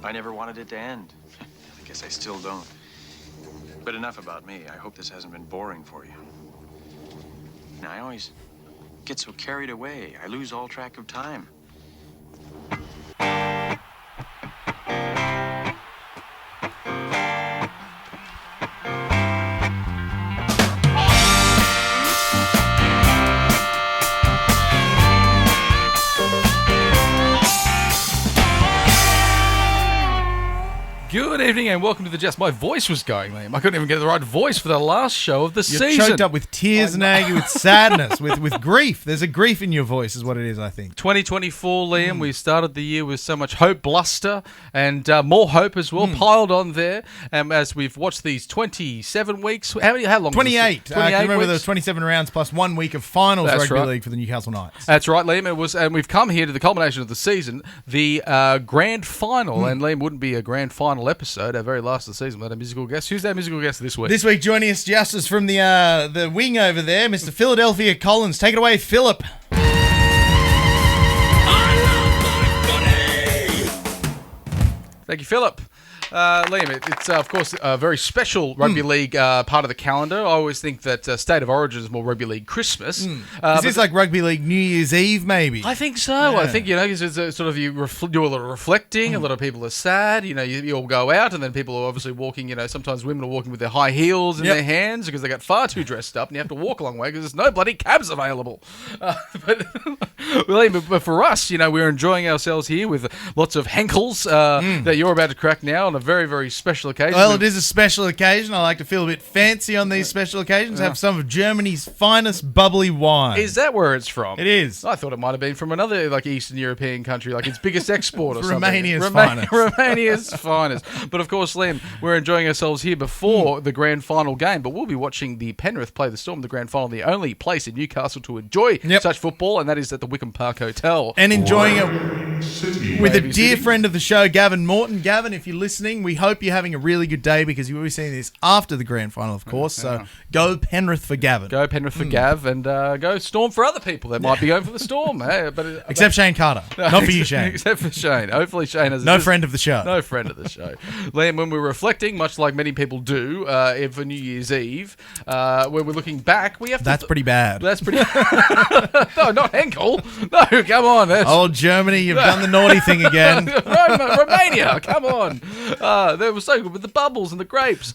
I never wanted it to end. I guess I still don't. But enough about me. I hope this hasn't been boring for you. I always get so carried away. I lose all track of time. Good evening and welcome to the Joust. My voice was going, Liam. I couldn't even get the right voice for the last show of the season. You're choked up with tears, Nagy, with sadness, with grief. There's a grief in your voice is what it is, I think. 2024, Liam. We started the year with so much hope, bluster, and more hope as well, piled on there. As we've watched these 27 weeks. How long? 28. I can remember weeks? there was 27 rounds plus 1 week of finals That's rugby right. league for the Newcastle Knights. That's right, Liam. It was, and we've come here to the culmination of the season, the grand final. And Liam, wouldn't be a grand final episode, our very last of the season, without a musical guest. Who's our musical guest this week? This week joining us just is from the wing over there, Mr. Philadelphia Collins. Take it away, Philip. Thank you, Philip. Liam, it's of course a very special rugby league part of the calendar. I always think that State of Origin is more rugby league Christmas. Is this like rugby league New Year's Eve, maybe? I think so. Yeah. I think, it's sort of you do a lot of reflecting. A lot of people are sad. You all go out, and then people are obviously walking. Sometimes women are walking with their high heels in their hands because they got far too dressed up, and you have to walk a long way because there's no bloody cabs available. But for us, we're enjoying ourselves here with lots of Henkels that you're about to crack now on a very, very special occasion. Well, it is a special occasion. I like to feel a bit fancy on these special occasions. Have some of Germany's finest bubbly wine. Is that where it's from? It is. I thought it might have been from another Eastern European country, like its biggest export or something. Romania's finest. Romania's finest. But of course, Liam, we're enjoying ourselves here before the grand final game, but we'll be watching the Penrith play the Storm, the grand final, the only place in Newcastle to enjoy such football, and that is at the Wickham Park Hotel. And enjoying it with a dear friend of the show, Gavin Morton. Gavin, if you're listening, we hope you're having a really good day because you will be seeing this after the grand final, of course. So go Penrith for Gavin. Go Penrith for Gav, and go Storm for other people that might be going for the Storm. Except Shane Carter. Not for you, Shane. Except for Shane. Hopefully Shane has... No friend of the show. No friend of the show. Liam, when we're reflecting, much like many people do for New Year's Eve, when we're looking back, we have to... That's pretty bad. That's pretty... No, not Henkel. No, come on. Old Germany, you've done the naughty thing again. Romania, come on. They were so good with the bubbles and the grapes.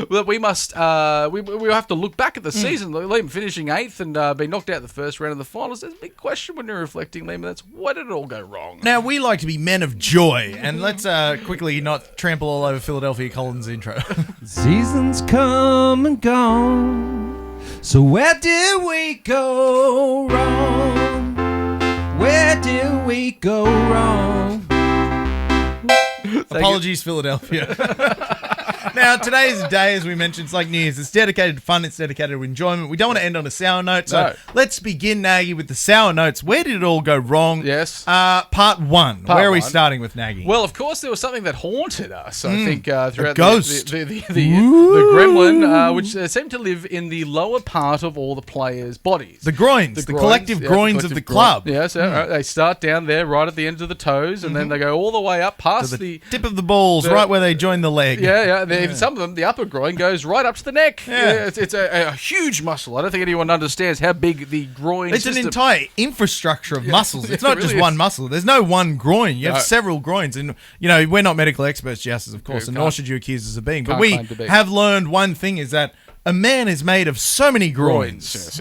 We must... we have to look back at the season. Liam finishing 8th and being knocked out the first round of the finals. There's a big question when you're reflecting, Liam, and that's why did it all go wrong? Now, we like to be men of joy, and let's quickly not trample all over Philadelphia Collins' intro. Seasons come and gone, so where do we go wrong? Where do we go wrong? Apologies, Philadelphia. Now, today's day, as we mentioned, it's like New Year's. It's dedicated to fun. It's dedicated to enjoyment. We don't want to end on a sour note, so let's begin, Nagy, with the sour notes. Where did it all go wrong? Yes. Part one. Where are we starting with, Nagy? Well, of course, there was something that haunted us, I think, throughout a ghost. the gremlin, which seemed to live in the lower part of all the players' bodies. The groins. The collective groins of the club. Yes, they start down there right at the end of the toes, and then they go all the way up past to the tip of the balls, right where they join the leg. Some of them, the upper groin goes right up to the neck. Yeah. It's a huge muscle. I don't think anyone understands how big the groin It's system. an entire infrastructure of muscles. It's not just one muscle. There's no one groin. You have several groins. And, we're not medical experts, Justice, of course, and nor should you accuse us of being. But we have learned one thing is that a man is made of so many groins.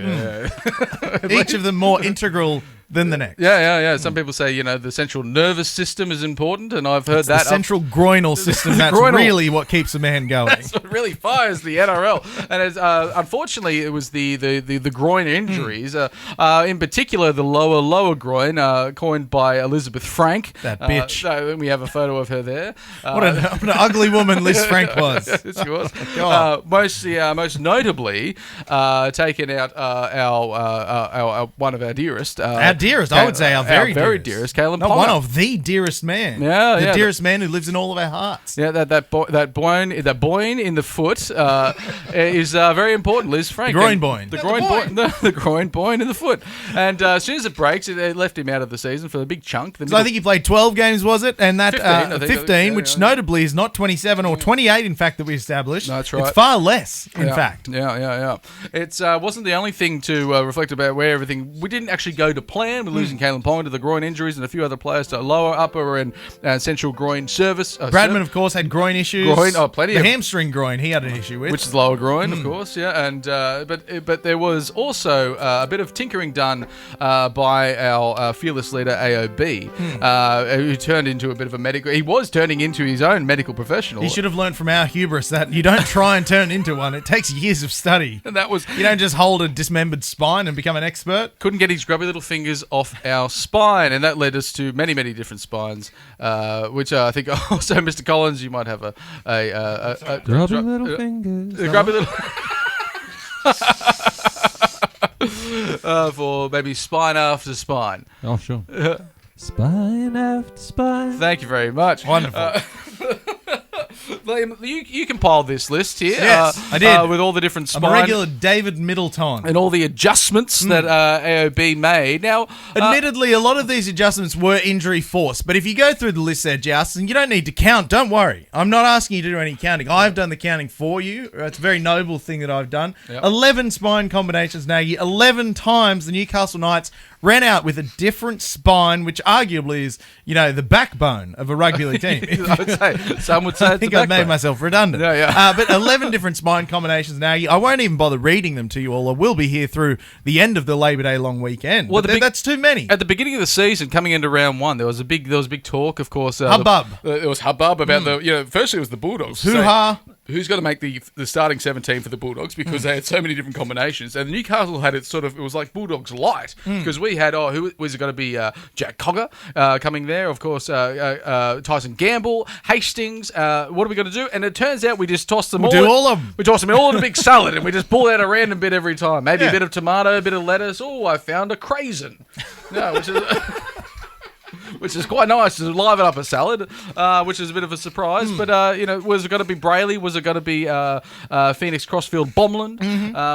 Each of them more integral than the next. Yeah. Some people say, the central nervous system is important, and I've heard that. The central groinal system, that's really what keeps a man going. That's what really fires the NRL. And unfortunately, it was the groin injuries, in particular the lower groin, coined by Elizabeth Frank. That bitch. We have a photo of her there. What an ugly woman Liz Frank was. Yes, she was. Most notably, taken out our one of our dearest, dearest. I would say our very dearest, Caleb Not Ponga. one of the dearest man. The dearest man who lives in all of our hearts. Yeah, that boin in the foot is very important, Liz Frank. The groin boin. The groin boin in the foot. And as soon as it breaks, it left him out of the season for a big chunk. So I think he played 12 games, was it? And that 15, which notably is not 27 or 28, in fact, that we established. No, that's right. It's far less, in fact. Yeah. It wasn't the only thing to reflect about where everything... We didn't actually go to plan. We're losing Caleb Ponga to the groin injuries and a few other players to lower, upper, and central groin service. Bradman, of course, had groin issues. Plenty. The hamstring groin he had an issue with. Which is lower groin, of course, yeah. And but there was also a bit of tinkering done by our fearless leader, AOB, who turned into a bit of a medical... He was turning into his own medical professional. He should have learned from our hubris that you don't try and turn into one. It takes years of study. And that was... You don't just hold a dismembered spine and become an expert. Couldn't get his grubby little fingers off our spine, and that led us to many, many different spines, which I think also, Mr. Collins, you might have a grubby little fingers. Grubby little... for maybe spine after spine. Oh, sure. Spine after spine. Thank you very much. Wonderful. Liam, you compiled this list here. Yes, I did. With all the different spine... I'm a regular David Middleton. And all the adjustments that AOB made. Now, admittedly, a lot of these adjustments were injury forced, but if you go through the list there, Joust, and you don't need to count, don't worry. I'm not asking you to do any counting. I've done the counting for you. It's a very noble thing that I've done. Yep. 11 spine combinations, Nagy. 11 times the Newcastle Knights ran out with a different spine, which arguably is, the backbone of a rugby league team. I would say, some would say I think I've made myself redundant. Yeah. But 11 different spine combinations now. I won't even bother reading them to you all. I will be here through the end of the Labor Day long weekend. Well, that's too many. At the beginning of the season, coming into round one, there was a big talk, of course. Hubbub. There was hubbub about firstly it was the Bulldogs. Hoo-ha. Who's going to make the starting 17 for the Bulldogs, because they had so many different combinations. And Newcastle had it it was like Bulldogs light, because we had, who was it going to be? Jack Cogger coming there, of course, Tyson Gamble, Hastings. What are we going to do? And it turns out we just tossed them all. Do all of them. We tossed them all in a big salad, and we just pull out a random bit every time. Maybe a bit of tomato, a bit of lettuce. Oh, I found a craisin. No, which is... Which is quite nice to liven up a salad, which is a bit of a surprise. But, was it going to be Brayley? Was it going to be Phoenix Crossfield Bomland?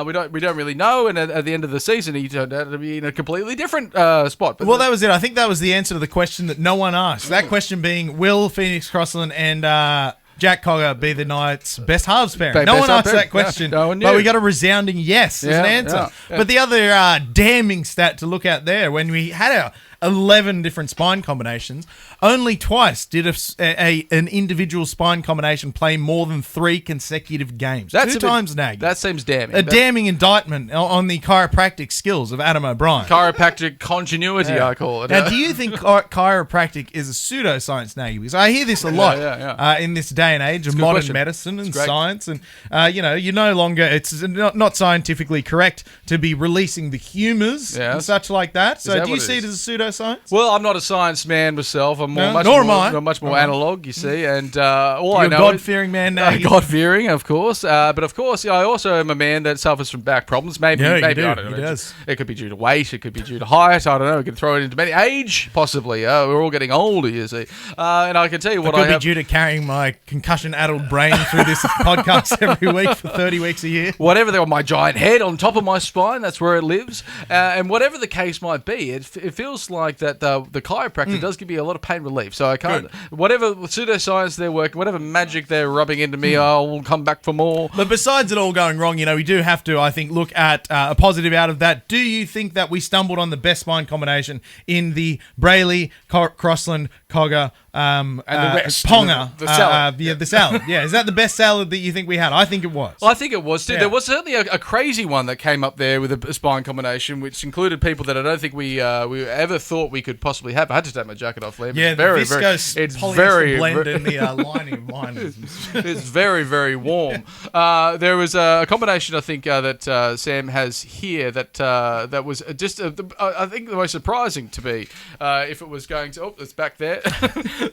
We don't really know. And at the end of the season, he turned out to be in a completely different spot. But that was it. I think that was the answer to the question that no one asked. That question being, will Phoenix Crossland and... Jack Cogger be the Knights' best halves pairing? No one asked that question, but we got a resounding yes as an answer. Yeah. But the other damning stat to look at there, when we had our 11 different spine combinations, only twice did an individual spine combination play more than 3 consecutive games. That's 2 times, Nag. That seems damning. A damning indictment on the chiropractic skills of Adam O'Brien. Chiropractic continuity, I call it. Now, do you think chiropractic is a pseudoscience, Nagy? Because I hear this a lot in this day and age of modern medicine and science, and you're no longer, it's not scientifically correct to be releasing the humours and such like that. So do you see it as a pseudoscience? Well, I'm not a science man myself. I'm much more analog, you see, and all You're I know a God-fearing man now. God-fearing, of course. But of course, I also am a man that suffers from back problems. Maybe I don't know. He does. It could be due to weight. It could be due to height. I don't know. We could throw it into many age, possibly. We're all getting older, you see. And I can tell you what I could be due to carrying my concussion-addled brain through this podcast every week for 30 weeks a year. Whatever, my giant head on top of my spine, that's where it lives. And whatever the case might be, it feels like that the chiropractor does give you a lot of pain relief. So I can't, whatever pseudoscience they're working, whatever magic they're rubbing into me, I'll come back for more. But besides it all going wrong, we do have to, I think, look at a positive out of that. Do you think that we stumbled on the best spine combination in the Brayley, Crossland, Cogger, and the rest, Ponga, the salad? The salad. Yeah, is that the best salad that you think we had? I think it was. I think it was too. Yeah. There was certainly a crazy one that came up there with a spine combination, which included people that I don't think we ever thought we could possibly have. I had to take my jacket off, Liam. Yeah, the viscose polyester blend in the lining of liners. It's very, very warm. There was a combination, I think, that Sam has here that was just, I think, the most surprising to me. If it was going to, it's back there.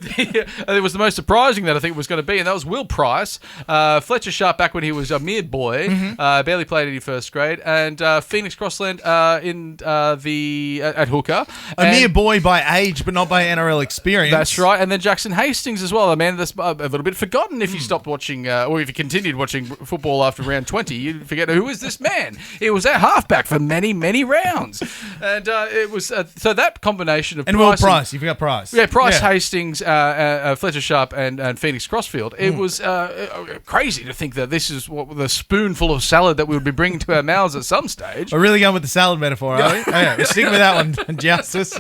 it was the most surprising that I think it was going to be, and that was Will Price, Fletcher Sharp back when he was a mere boy, barely played any first grade, and Phoenix Crossland at hooker. A mere boy by age, but not by NRL experience. That's right, and then Jackson Hastings as well. A man that's a little bit forgotten if you stopped watching, or if you continued watching football after round 20. You'd forget, who is this man? He was our halfback for many, many rounds. And it was, so that combination of and Price Will Price, you forgot Price. Yeah, Price, Hastings, Fletcher Sharp, and Phoenix Crossfield. It was crazy to think that this is what the spoonful of salad that we would be bringing to our mouths at some stage. We're really going with the salad metaphor, are we? Okay, we're sticking with that one, Justice.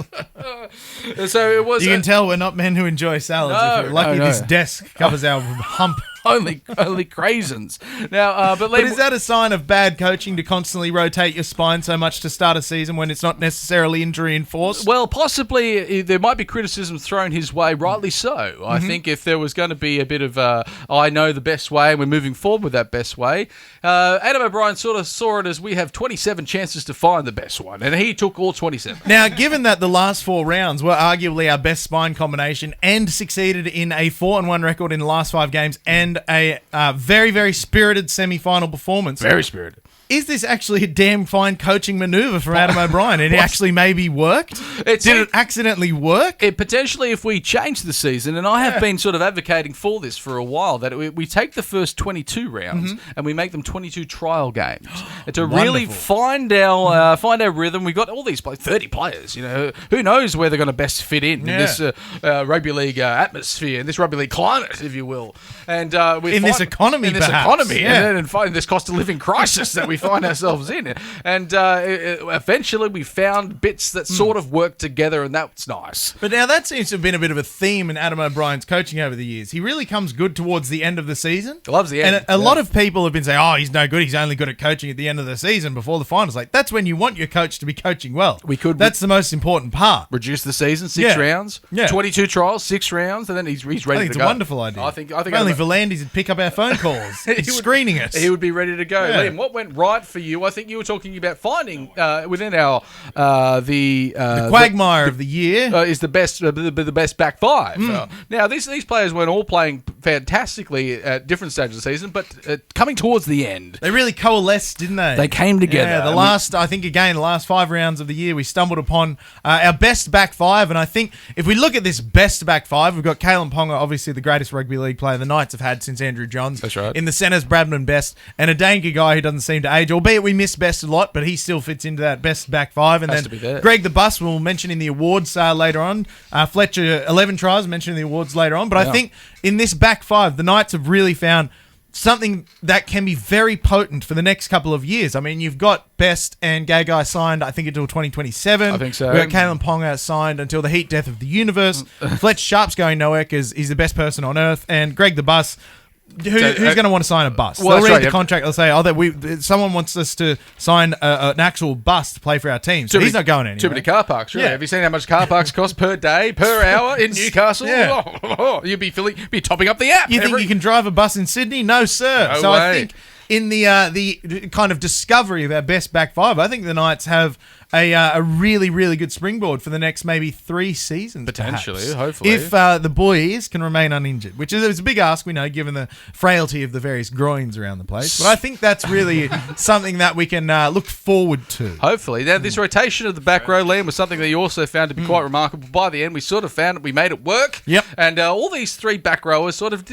So it was. You can tell we're not men who enjoy salads. If you're lucky, this desk covers our hump. Only craisins. Now, but is that a sign of bad coaching to constantly rotate your spine so much to start a season when it's not necessarily injury enforced? Well, possibly there might be criticisms thrown his way, rightly so. I think if there was going to be a bit of I know the best way and we're moving forward with that best way, Adam O'Brien sort of saw it as we have 27 chances to find the best one, and he took all 27. Now, given that the last 4 rounds were arguably our best spine combination and succeeded in a 4-1 record in the last 5 games and a very, very spirited semi-final performance. Very spirited. Is this actually a damn fine coaching maneuver from Adam O'Brien? It actually maybe worked? Did it accidentally work? It potentially, if we change the season, and I have been sort of advocating for this for a while, that we take the first 22 rounds and we make them 22 trial games to really find our rhythm. We've got all these 30 players. You know, who knows where they're going to best fit in this rugby league atmosphere, in this rugby league climate, if you will, and this economy, and find this cost of living crisis that we find ourselves in. And eventually we found bits that sort of work together, and that's nice. But now that seems to have been a bit of a theme in Adam O'Brien's coaching over the years. He really comes good towards the end of the season. Loves the end. And a lot of people have been saying, oh, he's no good. He's only good at coaching at the end of the season before the finals. Like, that's when you want your coach to be coaching well. That's the most important part. Reduce the season, 6 rounds. 22 trials, 6 rounds, and then he's ready to go. I think it's a wonderful idea. I think if only Volandis would pick up our phone calls. He's screening us. He would be ready to go. Liam, what went right for you? I think you were talking about finding within our the quagmire of the year is the best back 5. Now these players weren't all playing fantastically at different stages of the season, but coming towards the end, they really coalesced, didn't they? They came together. Yeah, the last 5 rounds of the year, we stumbled upon our best back 5, and I think if we look at this best back 5, we've got Kalen Ponga, obviously the greatest rugby league player the Knights have had since Andrew Johns. That's right. In the centres, Bradman Best, and a Danker guy who doesn't seem to age, albeit we miss Best a lot, but he still fits into that best back 5. And then Greg the Bus we'll mention in the awards later on. Fletcher, 11 tries, mentioned in the awards later on. But I think in this back 5, the Knights have really found something that can be very potent for the next couple of years. I mean, you've got Best and Gagai signed, I think, until 2027. I think so. We've got Kalen Ponga signed until the heat death of the universe. Fletch Sharp's going nowhere because he's the best person on earth. And Greg the Bus... Who's going to want to sign a bus? They'll read the contract. They'll say, someone wants us to sign an actual bus to play for our team. So he's not going anywhere. Too many car parks, really. Yeah. Have you seen how much car parks cost per day, per hour in Newcastle? You'd be topping up the app. You think you can drive a bus in Sydney? No, sir. No way. I think in the kind of discovery of our best back 5, I think the Knights have a really, really good springboard for the next maybe 3 seasons. Potentially, perhaps, hopefully. If the boys can remain uninjured, which is a big ask, we know, given the frailty of the various groins around the place. But I think that's really something that we can look forward to. Hopefully. Now, this rotation of the back row, Liam, was something that you also found to be quite remarkable. By the end, we sort of found we made it work. Yep. And all these 3 back rowers sort of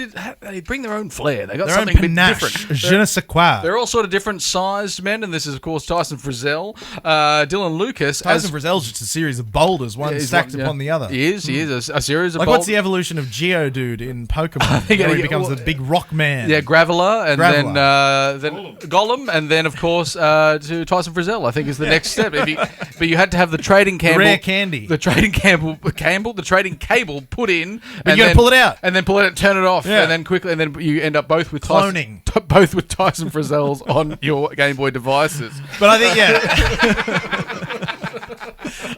they bring their own flair. They got their something own panache, a bit different. Je ne sais quoi. They're all sort of different sized men, and this is, of course, Tyson Frizzell, Dylan Lucas. Tyson Frizzell's just a series of boulders, one stacked upon the other. He is a series of like boulders. What's the evolution of Geodude in Pokemon? He becomes the big rock man. Yeah, Graveler, and then Golem, and then, of course, to Tyson Frizzell, I think, is the next step. But you had to have the trading Campbell. Rare candy. The trading the trading cable put in. But you got to pull it out. And then pull it out, turn it off, and then quickly, and then you end up both with cloning. Both with Tyson Frizzells on your Game Boy devices. But I think,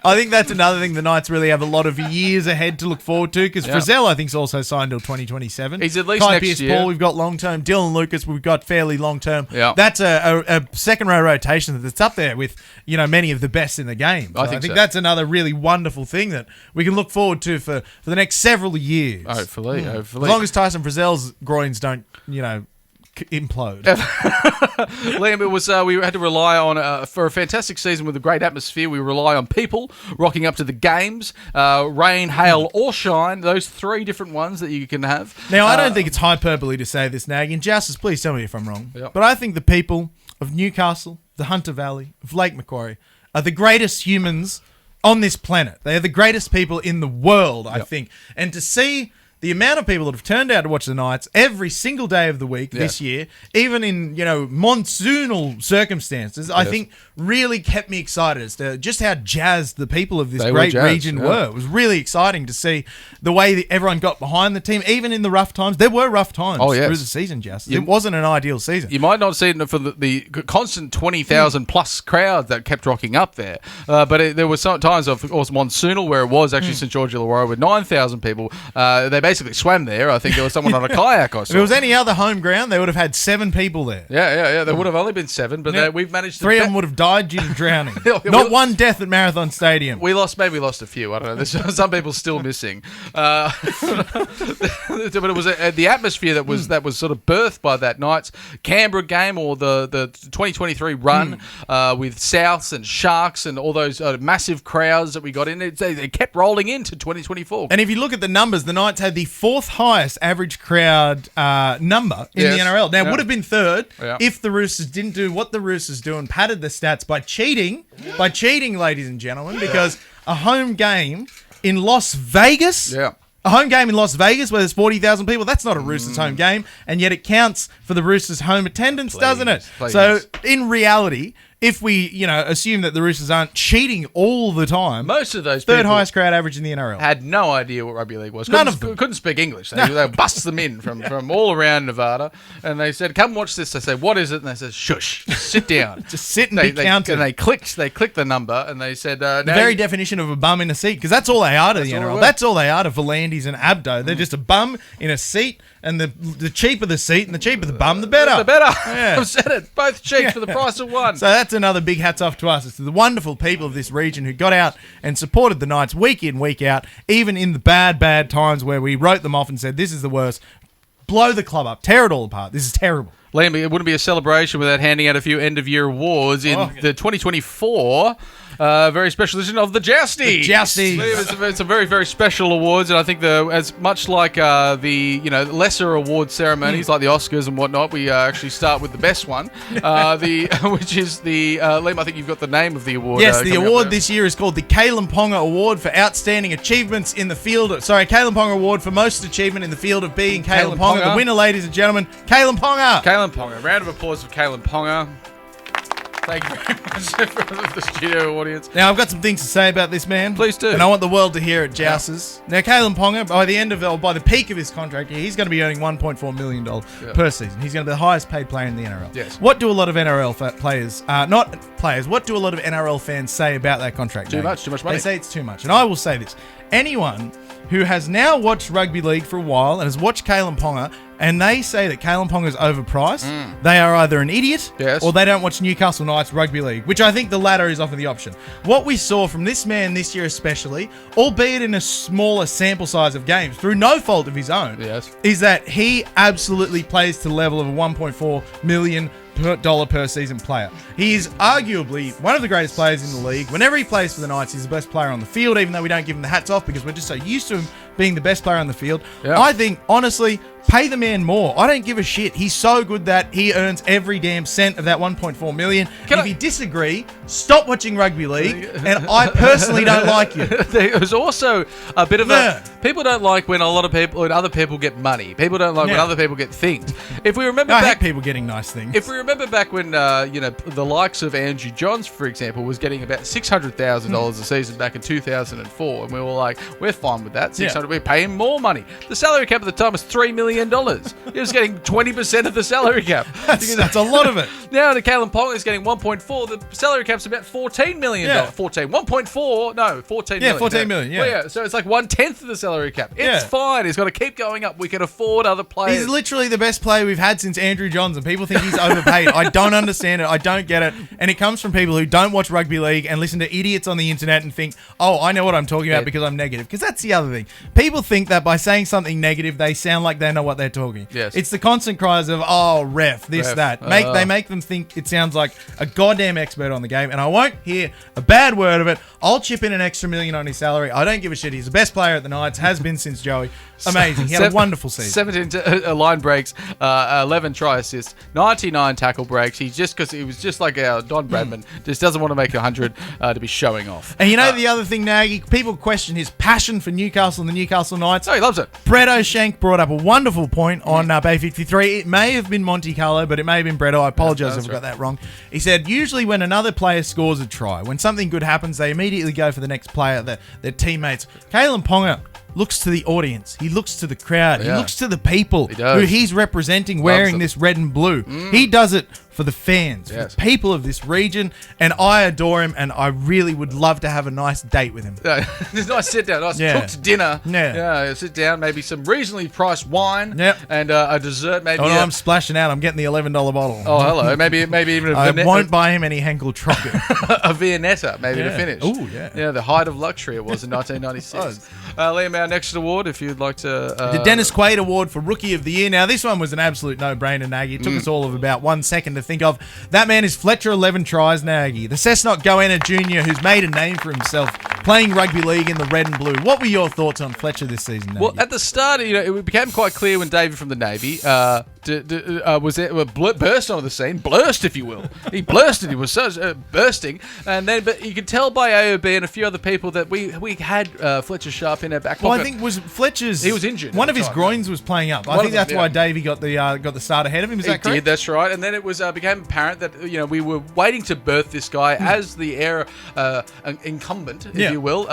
I think that's another thing the Knights really have a lot of years ahead to look forward to, because Frizzell, I think, is also signed till 2027. He's at least Kai next year. Pearce-Paul, we've got long-term. Dylan Lucas, we've got fairly long-term. Yeah. That's a second-row rotation that's up there with, many of the best in the game. So I think so. that's another really wonderful thing that we can look forward to for the next several years. Hopefully. As long as Tyson Frizzell's groins don't, implode. Liam, it was we had to rely on for a fantastic season with a great atmosphere. We rely on people rocking up to the games, rain, hail, or shine. Those 3 different ones that you can have. Now, I don't think it's hyperbole to say this, Nag, and Justice, please tell me if I'm wrong. Yep. But I think the people of Newcastle, the Hunter Valley, of Lake Macquarie are the greatest humans on this planet. They are the greatest people in the world, I think. And to see the amount of people that have turned out to watch the Knights every single day of the week this year, even in, monsoonal circumstances, I think really kept me excited as to just how jazzed the people of this great region were. It was really exciting to see the way that everyone got behind the team, even in the rough times. There were rough times through the season, Justice. It wasn't an ideal season. You might not see it for the constant 20,000 plus crowd that kept rocking up there. But there were some times, of course, monsoonal, where it was actually St. George Illawarra with 9,000 people. They basically swam there. I think there was someone on a kayak I saw. If it was any other home ground, they would have had 7 people there. Yeah. There would have only been 7, but we've managed to... 3 of them would have died due to drowning. Not one death at Marathon Stadium. We lost a few. I don't know. There's some people still missing. But it was the atmosphere that was sort of birthed by that night's Canberra game, or the 2023 run with Souths and Sharks and all those massive crowds that we got in. They kept rolling into 2024. And if you look at the numbers, the Knights had the 4th highest average crowd number in the NRL. Now, it would have been 3rd if the Roosters didn't do what the Roosters do and padded the stats by cheating, ladies and gentlemen, because a home game in Las Vegas... A home game in Las Vegas where there's 40,000 people, that's not a Roosters home game, and yet it counts for the Roosters home attendance, doesn't it? So, in reality, if we, assume that the Roosters aren't cheating all the time, most of those people 3rd highest crowd average in the NRL had no idea what rugby league was. None of them couldn't speak English. They bust them in from all around Nevada, and they said, "Come watch this." They said, "What is it?" And they said, "Shush, just sit down, just sit and be counted." And they clicked the number, and they said, "The very definition of a bum in a seat," because that's all they are to the NRL. That's all they are to Volandis and Abdo. They're just a bum in a seat. And the cheaper the seat and the cheaper the bum, the better. The better. Yeah. I've said it. Both cheap for the price of one. So that's another big hats off to us. It's to the wonderful people of this region who got out and supported the Knights week in, week out, even in the bad times where we wrote them off and said, this is the worst. Blow the club up. Tear it all apart. This is terrible. Liam, it wouldn't be a celebration without handing out a few end-of-year awards in the 2024 very special edition of the Jousties. It's a very, very special awards, and I think as much like the lesser award ceremonies like the Oscars and whatnot, we actually start with the best one, which is the Liam. I think you've got the name of the award. Yes, the award this year is called the Kalen Ponga Award for Outstanding Achievements in the Field. Kalen Ponga Award for Most Achievement in the Field of Being Kalen Ponga. The winner, ladies and gentlemen, Kalen Ponga. Kalen Ponga. Round of applause for Kalen Ponga. Thank you very much for the studio audience. Now, I've got some things to say about this man. Please do. And I want the world to hear it, Jousters. Now, Kalen Ponga, by the peak of his contract, he's going to be earning $1.4 million per season. He's going to be the highest paid player in the NRL. Yes. What do a lot of NRL players, what do a lot of NRL fans say about that contract? Too much money. They say it's too much. And I will say this. Anyone who has now watched rugby league for a while and has watched Kalen Ponga, and they say that Kalen Ponga is overpriced, they are either an idiot or they don't watch Newcastle Knights rugby league, which I think the latter is often the option. What we saw from this man this year especially, albeit in a smaller sample size of games, through no fault of his own, is that he absolutely plays to the level of a $1.4 million per season player. He is arguably one of the greatest players in the league. Whenever he plays for the Knights, he's the best player on the field, even though we don't give him the hats off because we're just so used to him being the best player on the field. I think, honestly, pay the man more. I don't give a shit. He's so good that he earns every damn cent of that $1.4 million. If you disagree, stop watching rugby league, and I personally don't like you. There's also a bit of people don't like when other people get money. People don't like when other people get things. If we remember I hate people getting nice things. If we remember back when the likes of Andrew Johns, for example, was getting about $600,000 a season back in 2004, and we were like, we're fine with that. 600, we're paying more money. The salary cap at the time was $3 million. million. He was getting 20% of the salary cap. That's a lot of it. Now, the Kalen Pong is getting 1.4. The salary cap's about $14 million. Yeah. 1.4. No, 14 million. 14 million, yeah. Well, yeah. So it's like 1/10 of the salary cap. It's fine. It's got to keep going up. We can afford other players. He's literally the best player we've had since Andrew Johns, and people think he's overpaid. I don't understand it. I don't get it. And it comes from people who don't watch rugby league and listen to idiots on the internet and think, oh, I know what I'm talking about because I'm negative. Because that's the other thing. People think that by saying something negative, they sound like they know what they're talking. Yes. It's the constant cries of, oh, ref, this, that. They make them think it sounds like a goddamn expert on the game, and I won't hear a bad word of it. I'll chip in an extra $1 million on his salary. I don't give a shit. He's the best player at the Knights, has been since Joey. Amazing. He had a wonderful season. 17 line breaks, 11 try assists, 99 tackle breaks. He was just like our Don Bradman, just doesn't want to make 100 to be showing off. And you know the other thing, Nagy, people question his passion for Newcastle and the Newcastle Knights. Oh, he loves it. Brett O'Shank brought up a wonderful point on Bay 53. It may have been Monte Carlo, but it may have been Brett. I apologise if I got that wrong. He said, usually when another player scores a try, when something good happens, they immediately go for the next player, their teammates. Kalen Ponga looks to the audience. He looks to the crowd. Yeah. He looks to the people who he's representing wearing this red and blue. He does it for the fans, for the people of this region, and I adore him, and I really would love to have a nice date with him. Just nice sit down, nice cooked dinner. Yeah, sit down, maybe some reasonably priced wine and a dessert. Maybe. Oh, no, I'm splashing out. I'm getting the $11 bottle. Oh, hello. Maybe even I won't buy him any Henkel chocolate. A Viennetta, maybe to finish. Oh, yeah. Yeah, the height of luxury it was in 1996. Liam, our next award, if you'd like to... the Dennis Quaid Award for Rookie of the Year. Now, this one was an absolute no-brainer, Nagy. It took us all of about 1 second to think of. That man is Fletcher 11 tries, Nagy. The Cessnock Goanna Jr., who's made a name for himself playing rugby league in the red and blue. What were your thoughts on Fletcher this season, Nagy? Well, at the start, it became quite clear when David from the Navy burst onto the scene, blurst, if you will. He blursted. He was so bursting, but you could tell by AOB and a few other people that we had Fletcher Sharp in our back pocket. Well, I think was Fletcher's. He was injured. One of his groins was playing up. I think that's why Davey got the start ahead of him. Is that correct? He did. That's right. And then it was became apparent that we were waiting to birth this guy as the heir incumbent, if you will,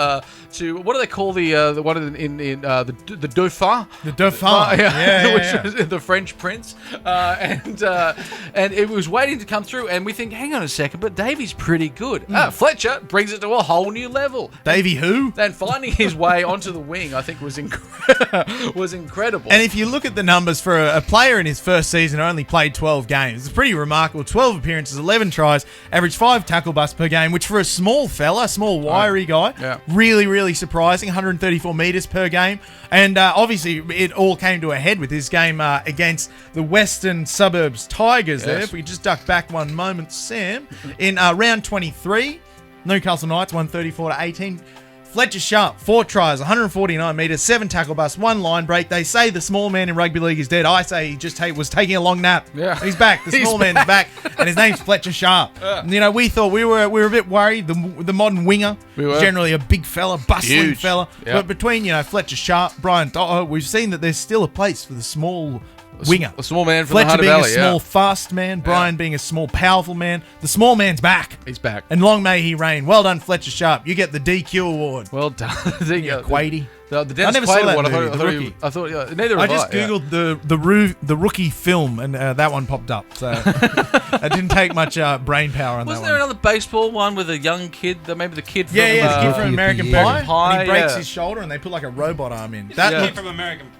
to what do they call the one in the Dauphin? The Dauphin, which was the French prince, and it was waiting to come through. And we think, hang on a second, but Davey's pretty good. Fletcher brings it to a whole new level. Davey who? Then finding his way onto the wing, I think was incredible. And if you look at the numbers for a player in his first season who only played 12 games, it's pretty remarkable. 12 appearances, 11 tries, averaged 5 tackle busts per game, which for a small fella, small wiry guy, really, really surprising. 134 metres per game. And obviously, it all came to a head with his game against the Western Suburbs Tigers there. If we just duck back one moment, Sam, in round 23, Newcastle Knights won 34-18. Fletcher Sharp, 4 tries, 149 metres, 7 tackle busts, 1 line break. They say the small man in rugby league is dead. I say he just was taking a long nap. Yeah. He's back. The small man's back, and his name's Fletcher Sharp. Yeah. We thought we were a bit worried. The modern winger, generally a big fella, bustling fella. Yep. But between Fletcher Sharp, Brian Dotto, we've seen that there's still a place for the small winger. A small man from Fletcher the Hunter being Valley, a small, fast man. Brian being a small, powerful man. The small man's back. He's back. And long may he reign. Well done, Fletcher Sharp. You get the DQ award. Well done. Quaidy. The Dennis I never saw Quaid that one. movie, I thought neither have I. Just googled the rookie film, and that one popped up. So it didn't take much brain power on that one. Wasn't there another baseball one with a young kid? Maybe the kid from the kid from American Pie. And he breaks his his shoulder, and they put like a robot arm in. That kid from American Pie.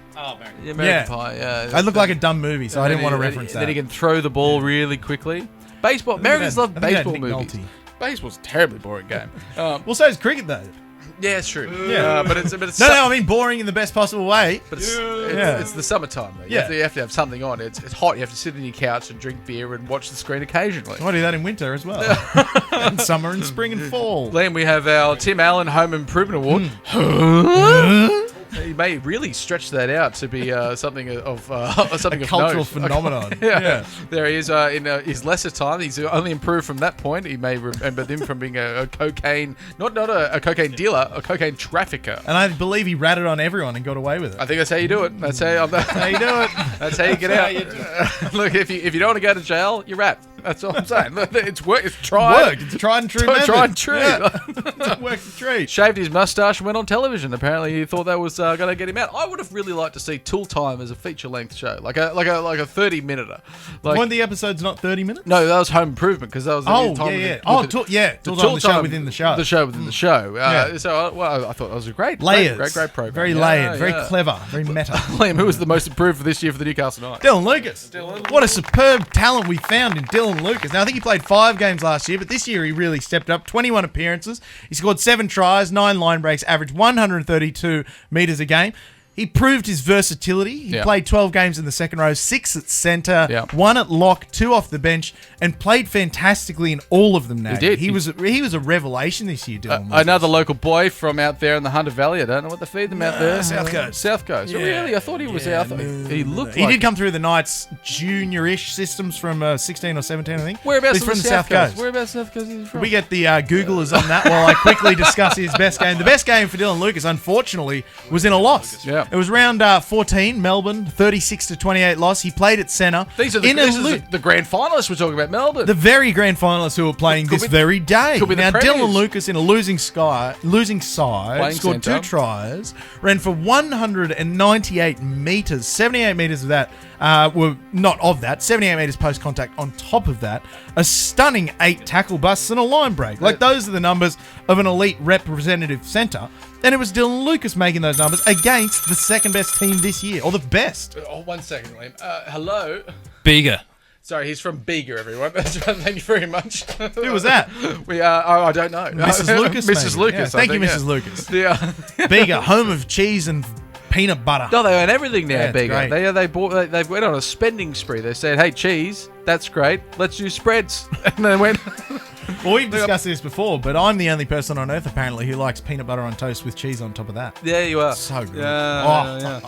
Yeah, it looked like a dumb movie, so I didn't want to reference that. Then he can throw the ball really quickly. Baseball. Americans love baseball movies. Baseball's a terribly boring game. Well, so is cricket though. Yeah, it's true. Yeah, but it's no. I mean boring in the best possible way. But it's the summertime. Though. You have to have something on. It's hot. You have to sit on your couch and drink beer and watch the screen occasionally. I do that in winter as well, and summer and spring and fall. Liam, we have our Tim Allen Home Improvement Award. He may really stretch that out to be something of something a of cultural note. phenomenon. There he is in his lesser time. He's only improved from that point. He may remember him from being a cocaine, not a cocaine dealer, a cocaine trafficker. And I believe he ratted on everyone and got away with it. I think that's how you do it. That's how you do it. That's how you get out. Look, if you don't want to go to jail, you rat. That's all I'm saying. It's work. It's tried. It's a tried and true method. Tried and true. Yeah. Worked the tree. Shaved his mustache and went on television. Apparently, he thought that was going to get him out. I would have really liked to see Tool Time as a feature-length show, like a 30-minute. Like, One of the episodes not 30 minutes? no, that was Home Improvement because that was the time Tool Time, the show within the show. The show within the show. Yeah. So, I thought that was a great Layers. great program. Very layered, very clever, very meta. Liam, who was the most improved for this year for the Newcastle Knights? Dylan Lucas. What a superb talent we found in Dylan Lucas. Now, I think he played 5 games last year, but this year he really stepped up. 21 appearances. He scored 7 tries, 9 line breaks, averaged 132 metres a game. He proved his versatility. He played 12 games in the second row, 6 at centre, 1 at lock, 2 off the bench, and played fantastically in all of them now. He did. He was a revelation this year, Dylan Lucas. Another local boy from out there in the Hunter Valley. I don't know what they feed them out there. South Coast. South Coast. Yeah. Really? I thought he was out there. He looked He like... did come through the Knights junior-ish systems from 16 or 17, I think. Whereabouts He's from the South Coast. Whereabouts South Coast is he from? We get the Googlers on that while I quickly discuss his best game. The best game for Dylan Lucas, unfortunately, was in a loss. Yeah. It was round 14, Melbourne, 36-28 loss. He played at centre. These are the grand finalists we're talking about, Melbourne. The very grand finalists who are playing this very day. Could be the now, Premiers. Dylan Lucas in a losing side, Playing scored centre. 2 tries, ran for 198 metres. 78 metres of that were not of that. 78 metres post-contact on top of that. A stunning 8 tackle busts and a line break. Like, those are the numbers of an elite representative centre. And it was Dylan Lucas making those numbers against the second best team this year, or the best. Oh, 1 second, Liam. Hello. Bigger. Sorry, he's from Bega, everyone. Thank you very much. Who was that? I don't know. Mrs. Lucas. Mrs. maybe. Lucas. Yeah, thank you, I think, Mrs. Lucas. Yeah. Bega, home of cheese and peanut butter. No, they own everything now, Yeah, it's Bega. great. They went on a spending spree. They said, "Hey, cheese, that's great. Let's do spreads." And they went. Well, we've discussed this before, but I'm the only person on earth apparently who likes peanut butter on toast with cheese on top of that. There you are. So good. Yeah.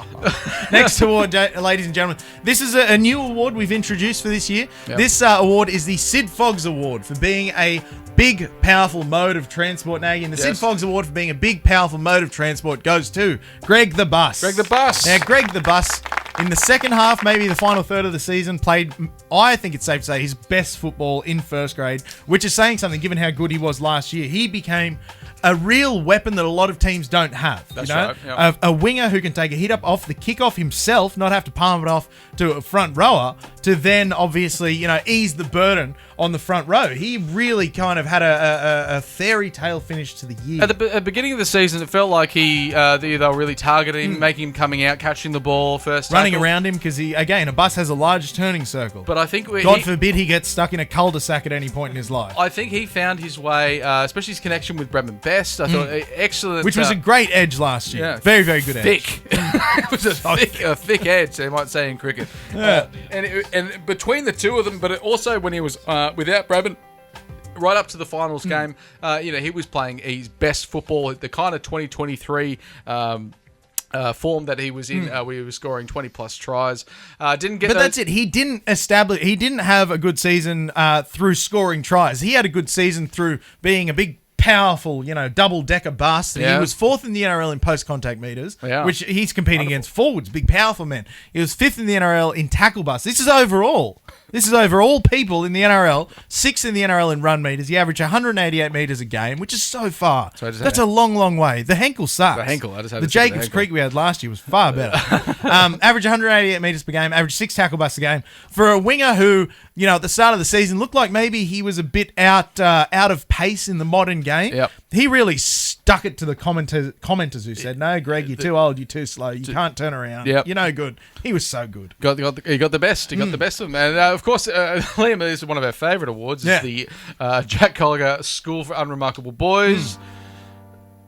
Next award, ladies and gentlemen. This is a new award we've introduced for this year. Yep. This award is the Sid Foggs Award for being a big, powerful mode of transport. Now, again, the Sid Foggs Award for being a big, powerful mode of transport goes to Greg the Bus. Greg the Bus. Now, Greg the Bus, in the second half, maybe the final third of the season, played, I think it's safe to say, his best football in first grade, which is saying something given how good he was last year. He became a real weapon that a lot of teams don't have. That's you know? right, yeah. A winger who can take a hit up off the kickoff himself, not have to palm it off to a front rower, to then obviously, ease the burden on the front row. He really kind of had a fairy tale finish to the year. At the beginning of the season, it felt like they were really targeting him, making him coming out, catching the ball first, running tackle. around him because a bus has a large turning circle. But I think God forbid he gets stuck in a cul-de-sac at any point in his life. I think he found his way, especially his connection with Brendan Best. I thought excellent, which was a great edge last year. Yeah, very, very good edge. Thick. It was a thick edge, they might say in cricket. Yeah. And between the two of them, but also when he was without Bradman, right up to the finals game, he was playing his best football at the kind of 2023 form that he was in, where he was scoring 20 plus tries. That's it. He didn't have a good season through scoring tries. He had a good season through being a big, powerful, double-decker bus. Yeah. He was 4th in the NRL in post-contact meters, Yeah. which he's competing against forwards, big, powerful men. He was 5th in the NRL in tackle bus. This is overall. This is over all people in the NRL. 6th in the NRL in run meters. He averaged 188 meters a game, which is so far. That's a long, long way. The Henkel sucks. The Henkel, I just had The to say the Jacobs Henkel. Creek we had last year was far better. Average 188 meters per game. Average 6 tackle busts a game. For a winger who, at the start of the season looked like maybe he was a bit out of pace in the modern game. Yep. He really stuck it to the commenters who said, "No, Greg, you're too old. You're too slow. You can't turn around. Yep. You're no good." He was so good. He got the best. He got the best of them. And of course, Liam, this is one of our favourite awards. It's the Jack Collier School for Unremarkable Boys.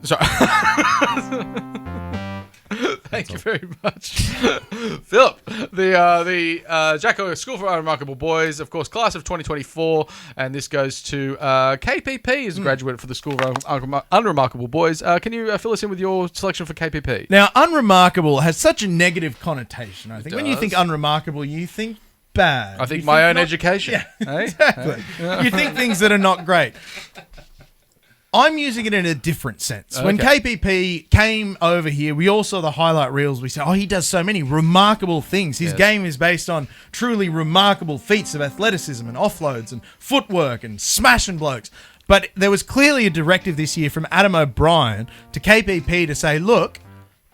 Sorry. Thank you very much, Philip. The Jack Collier School for Unremarkable Boys, of course, class of 2024, and this goes to KPP as a graduate for the School for Unremarkable Boys. Can you fill us in with your selection for KPP? Now, unremarkable has such a negative connotation. I think It when you does. think unremarkable, you think bad. I think You my own not- education. Yeah, Hey? exactly. You think things that are not great. I'm using it in a different sense. When KPP came over here, we all saw the highlight reels. We said, oh, he does so many remarkable things. His game is based on truly remarkable feats of athleticism and offloads and footwork and smashing blokes. But there was clearly a directive this year from Adam O'Brien to KPP to say, look,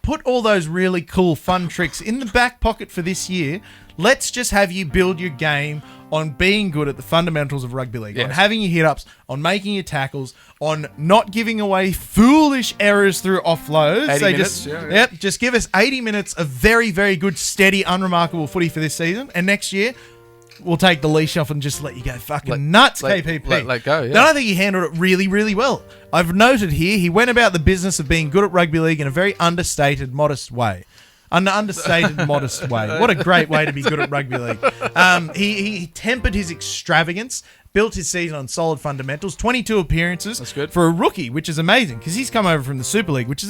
put all those really cool, fun tricks in the back pocket for this year. Let's just have you build your game on being good at the fundamentals of rugby league, on having your hit-ups, on making your tackles, on not giving away foolish errors through offloads. 80 minutes, just give us 80 minutes of very, very good, steady, unremarkable footy for this season, and next year we'll take the leash off and just let you go fucking nuts, KPP. Let go, Then I think he handled it really, really well. I've noted here he went about the business of being good at rugby league in a very understated, modest way. An understated, modest way. What a great way to be good at rugby league. He tempered his extravagance, built his season on solid fundamentals, 22 appearances. That's good. For a rookie, which is amazing because he's come over from the Super League, which is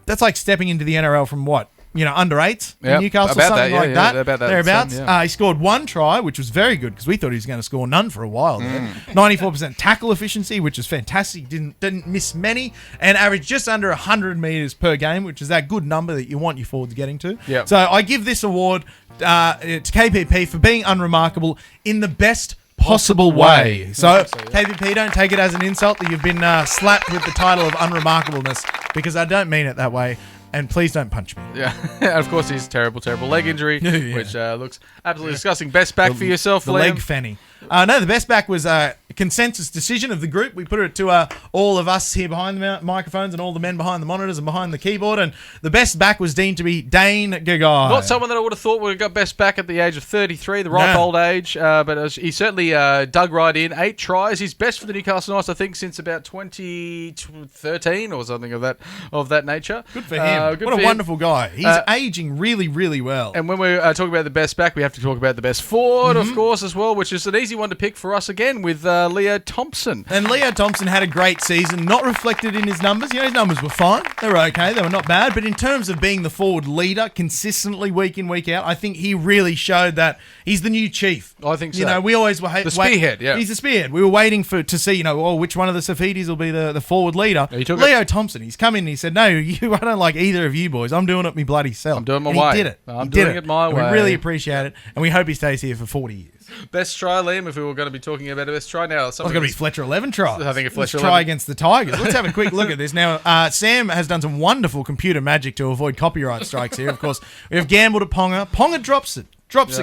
that's like stepping into the NRL from what? Under eights in Newcastle, about something that, like that. about that Thereabouts. same, He scored one try, which was very good because we thought he was going to score none for a while there. 94% tackle efficiency, which is fantastic. Didn't miss many, and averaged just under 100 metres per game, which is that good number that you want your forwards getting to. Yep. So I give this award to KPP for being unremarkable in the best possible way. So, KPP, don't take it as an insult that you've been slapped with the title of unremarkableness, because I don't mean it that way. And please don't punch me. Yeah, and of course he's terrible leg injury, which looks absolutely disgusting. Best back for yourself, the Liam? leg fanny. No, the best back was a consensus decision of the group. We put it to all of us here behind the microphones and all the men behind the monitors and behind the keyboard, and the best back was deemed to be Dane Gagai. Not someone that I would have thought would have got best back at the age of 33, the ripe old age, but he certainly dug right in. 8 tries. He's best for the Newcastle Knights, I think, since about 2013 or something of that nature. Good for him. What a wonderful guy. He's aging really, really well. And when we're talking about the best back, we have to talk about the best forward, of course, as well, which is an easy one to pick for us again with Leo Thompson. And Leo Thompson had a great season, not reflected in his numbers. His numbers were fine. They were okay. They were not bad. But in terms of being the forward leader consistently week in, week out, I think he really showed that he's the new chief. I think so. We always were... The spearhead, He's the spearhead. We were waiting to see, which one of the Safidis will be the forward leader. Leo Thompson. He's come in and he said, no, I don't like either of you boys. I'm doing it me bloody self. I'm doing it my way. He did it. I'm doing it my way. We really appreciate it. And we hope he stays here for 40 years. Best try, Liam, if we were going to be talking about a best try now. It's going to be Fletcher 11 tries. I think a Fletcher 11 try against the Tigers. Let's have a quick look at this. Now, Sam has done some wonderful computer magic to avoid copyright strikes here. Of course, we have gambled at Ponga. Ponga drops it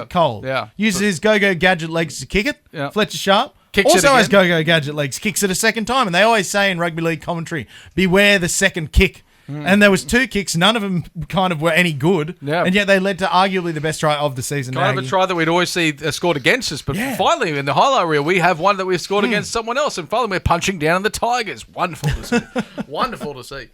cold. Yeah. Uses his go-go gadget legs to kick it. Yeah. Fletcher Sharp. Kicks also it has go-go gadget legs, kicks it a second time. And they always say in rugby league commentary, beware the second kick. And there was 2 kicks, none of them kind of were any good, and yet they led to arguably the best try of the season. Kind of a try that we'd always see scored against us, but finally in the highlight reel we have one that we've scored against someone else, and finally we're punching down on the Tigers. Wonderful to see. Wonderful to see.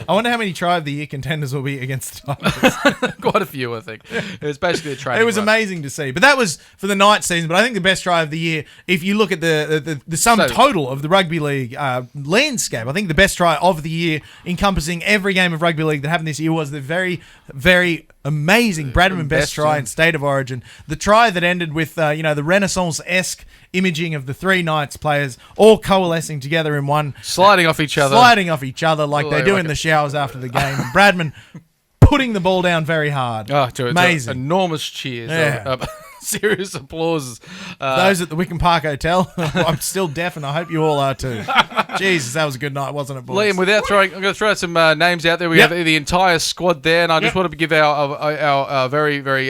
I wonder how many try of the year contenders will be against the Tigers. Quite a few, I think. It was basically a training. It was amazing to see, but that was for the night season. But I think the best try of the year, if you look at the sum total of the rugby league landscape, I think the best try of the year, encompassing every game of rugby league that happened this year, was the very, very amazing Bradman best try in State of Origin. The try that ended with the Renaissance-esque imaging of the 3 Knights players all coalescing together in one, sliding off each other like they do in the showers after the game. And Bradman putting the ball down very hard. Amazing, enormous cheers. Yeah. Serious applause. Those at the Wickham Park Hotel, I'm still deaf, and I hope you all are too. Jesus, that was a good night, wasn't it, boys? Liam, I'm going to throw some names out there. We have the entire squad there, and I just wanted to give our very, very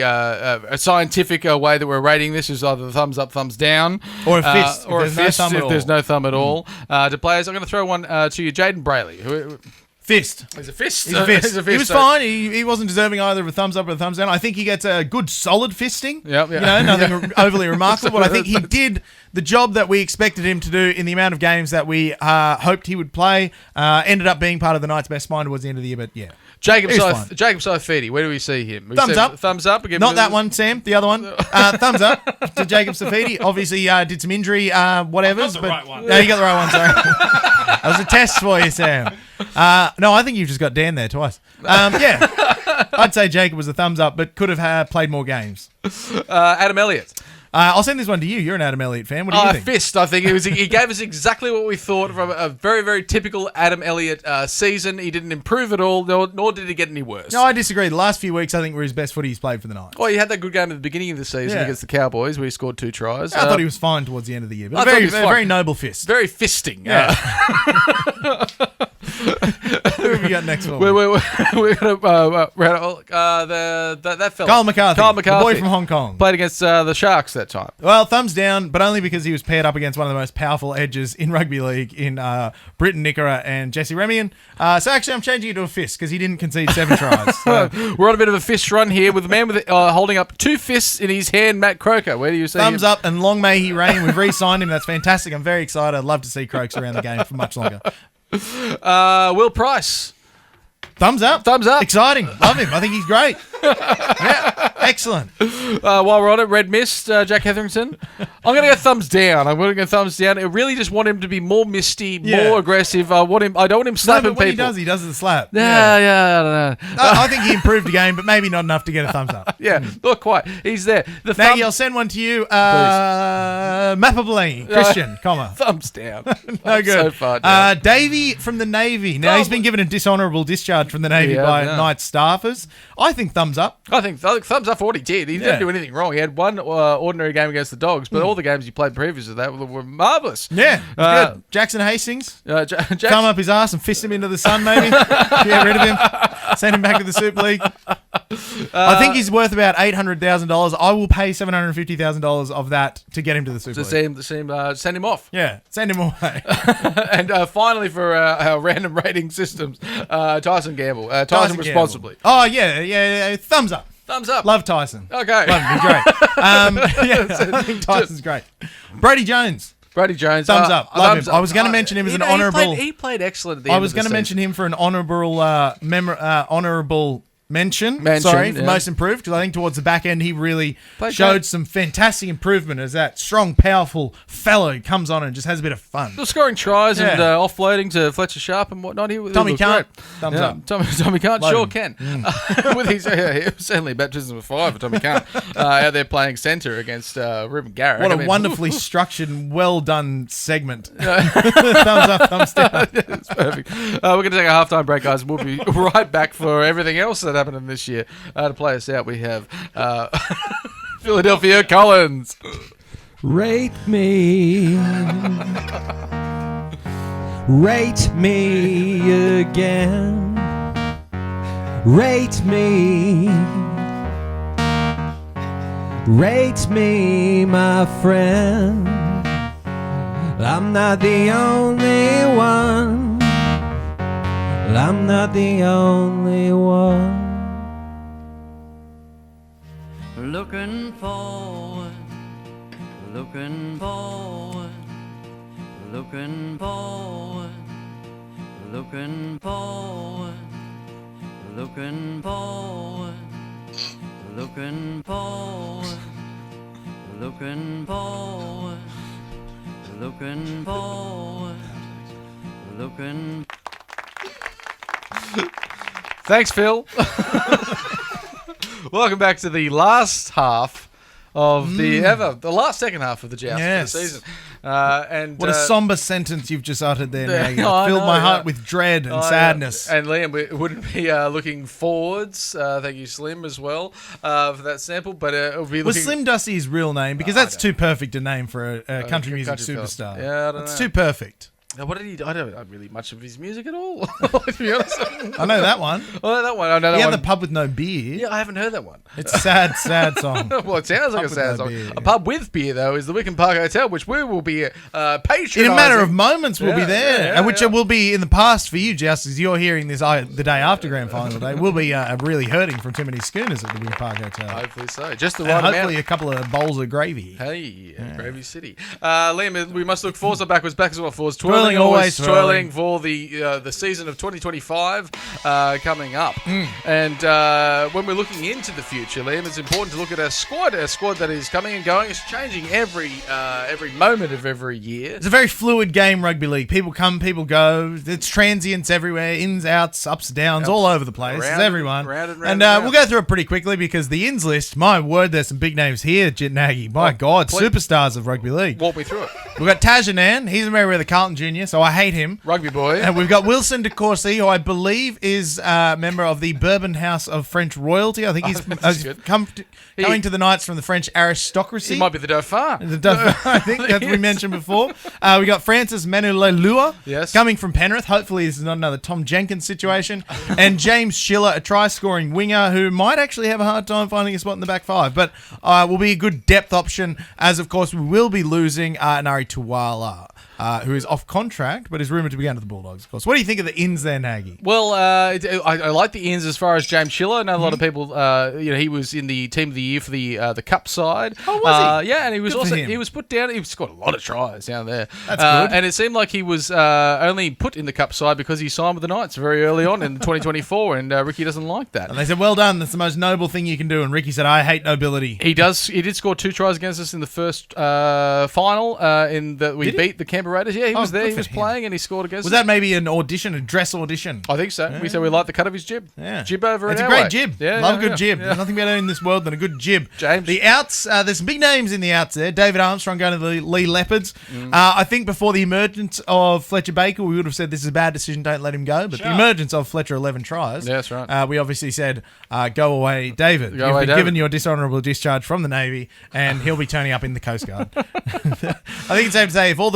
scientific way that we're rating this is either the thumbs up, thumbs down, or a fist, or a fist if there's no thumb at all. To players, I'm going to throw one to you, Jaden Brayley, who. Fist. He's a fist. He's a fist. He was fine. He wasn't deserving either of a thumbs up or a thumbs down. I think he gets a good solid fisting. Nothing overly remarkable, but I think he did the job that we expected him to do in the amount of games that we hoped he would play. Ended up being part of the Knights' best mind towards the end of the year, but yeah. Jacob Saifidi, where do we see him? Thumbs up. Thumbs up. Not that one, Sam. The other one. Thumbs up to Jacob Saifidi. Obviously, did some injury, whatevers. I got the right one. No, you got the right one, sorry. That was a test for you, Sam. No, I think you've just got Dan there twice. Yeah. I'd say Jacob was a thumbs up, but could have played more games. Adam Elliott. I'll send this one to you. You're an Adam Elliott fan. What do you think? Fist, I think. He gave us exactly what we thought from a very, very typical Adam Elliott season. He didn't improve at all, nor did he get any worse. No, I disagree. The last few weeks, I think, were his best footy he's played for the Knights. Well, he had that good game at the beginning of the season against the Cowboys where he scored 2 tries. I thought he was fine towards the end of the year. But I thought he was fine. very noble fist. Very fisting. Yeah. Who have we got next one? We're gonna that fella, Carl McCarthy, the boy from Hong Kong, played against the Sharks that time. Well, thumbs down, but only because he was paired up against one of the most powerful edges in rugby league in Britton Nickera and Jesse Remian. So actually, I'm changing it to a fist because he didn't concede 7 tries. So. We're on a bit of a fist run here with a man with holding up 2 fists in his hand, Matt Croker. Where do you see Thumbs him? up, and long may he reign. We've re-signed him. That's fantastic. I'm very excited. I'd love to see Croaks around the game for much longer. Will Price. Thumbs up. Thumbs up. Exciting. Love him. I think he's great. Yeah. Excellent. While we're on it, Red Mist, Jack Hetherington. I'm going to go thumbs down. I'm going to go thumbs down. I really just want him to be more misty, more aggressive. I don't want him slapping but when people. he does the slap. Yeah, I don't know. I think he improved the game, but maybe not enough to get a thumbs up. Yeah, not quite. He's there. Maggie, I'll send one to you. Mapabling, Christian, comma. Thumbs down. No good. So far down. Davey from the Navy. Now, he's been given a dishonourable discharge from the Navy by Knights staffers. I think thumbs up. I think thumbs up for what he did. He didn't do anything wrong. He had one ordinary game against the Dogs, but all the games he played previous to that were marvellous. Yeah, good. Jackson Hastings, come up his ass and fist him into the sun, maybe. Get rid of him. Send him back to the Super League. I think he's worth about $800,000. I will pay $750,000 of that to get him to the Super League. Send him off. Yeah, send him away. And finally, for our random rating systems, Tyson Gamble. Tyson responsibly. Gamble. Oh, yeah. Thumbs up. Thumbs up. Love Tyson. Okay. Love him. He's great. I think Tyson's great. Brady Jones. Thumbs up. Love him. I was going to mention him as an honourable. He played excellent at the I end was of the going to mention him for an honourable mention. For most improved, because I think towards the back end he really showed some fantastic improvement as that strong, powerful fellow comes on and just has a bit of fun. Still scoring tries and offloading to Fletcher Sharp and whatnot. Tommy Kant, thumbs up. Tommy Kant, sure can. With his certainly baptism of fire for Tommy Kant out there playing centre against Ruben Garrett. What a wonderfully structured and well done segment. Thumbs up, thumbs down. It's perfect. We're going to take a halftime break, guys. We'll be right back for everything else that happened in this year. To play us out, we have Philadelphia Collins. Rate me. Rate me again. Rate me. Rate me, my friend. I'm not the only one. I'm not the only one. Looking forward, looking forward, looking forward, looking forward, looking forward, looking forward, looking forward, looking forward, looking. Thanks, Phil. Welcome back to the last half of the last second half of the Joust for the season. And what a somber sentence you've just uttered there, Maggie. Filled my heart with dread and sadness. And Liam, we wouldn't be looking forwards. Thank you, Slim, as well, for that sample. But it would be was Slim Dusty his real name? Because that's too perfect a name for a country music superstar. Yeah, I don't know. It's too perfect. What did he do? I don't know really much of his music at all, to be honest. I know that one. I know that one. He had the pub with no beer. Yeah, I haven't heard that one. It's a sad, sad song. Well, it sounds like a sad song. Beer, A pub with beer, though, is the Wickham Park Hotel, which we will be patronising. In a matter of moments, we'll be there. And which will be in the past for you, just as you're hearing this the day after Grand Final Day. We'll be really hurting from too many schooners at the Wickham Park Hotel. Hopefully so. Just the right amount. Hopefully a couple of bowls of gravy. Hey, Gravy City. Liam, we must look forwards or backwards or forwards. Twirling toiling, always toiling for the season of 2025 coming up. And when we're looking into the future, Liam, it's important to look at our squad that is coming and going. It's changing every moment of every year. It's a very fluid game, rugby league. People come, people go. It's transients everywhere, ins, outs, ups, downs, all over the place. It's everyone. We'll go through it pretty quickly because the ins list, my word, there's some big names here, Jet Nagy. My God, superstars of rugby league. Walk me through it. We've got Tajanan. He's a Merriweather Carlton Junior, so I hate him. Rugby boy. And we've got Wilson de Courcy, who I believe is a member of the Bourbon House of French Royalty. I think he's coming to the Knights from the French aristocracy. He might be the Dauphin. The Dauphin, I think that's what we mentioned before. We got Francis Manulelua, coming from Penrith. Hopefully this is not another Tom Jenkins situation. And James Schiller, a try-scoring winger who might actually have a hard time finding a spot in the back five, but will be a good depth option, as of course we will be losing Nari Tuwala, who is off contract but is rumoured to be going to the Bulldogs, of course. What do you think of the ins there, Nagy? Well, I like the ins as far as James Schiller. I know a lot of people, he was in the team of the year for the Cup side. Oh, was he? Yeah, and he was he was put down. He scored a lot of tries down there. That's good. And it seemed like he was only put in the Cup side because he signed with the Knights very early on in 2024, and Ricky doesn't like that. And they said, well done, that's the most noble thing you can do. And Ricky said, I hate nobility. He did score 2 tries against us in the first final in that we beat the Canberra Raiders. Yeah, he was there. He was playing and he scored against us. Was that maybe an audition, a dress audition? I think so. Yeah. We said we like the cut of his jib. Yeah. Jib over it's an a great jib. Yeah, love a good jib. There's nothing better in this world than a good jib. James. The outs, there's some big names in the outs there. David Armstrong going to the Lee Leopards. I think before the emergence of Fletcher Baker, we would have said this is a bad decision, don't let him go. But the emergence of Fletcher 11 tries. Yeah, that's right. We obviously said, go away, David. You've been given your dishonourable discharge from the Navy, and he'll be turning up in the Coast Guard. I think it's safe to say if all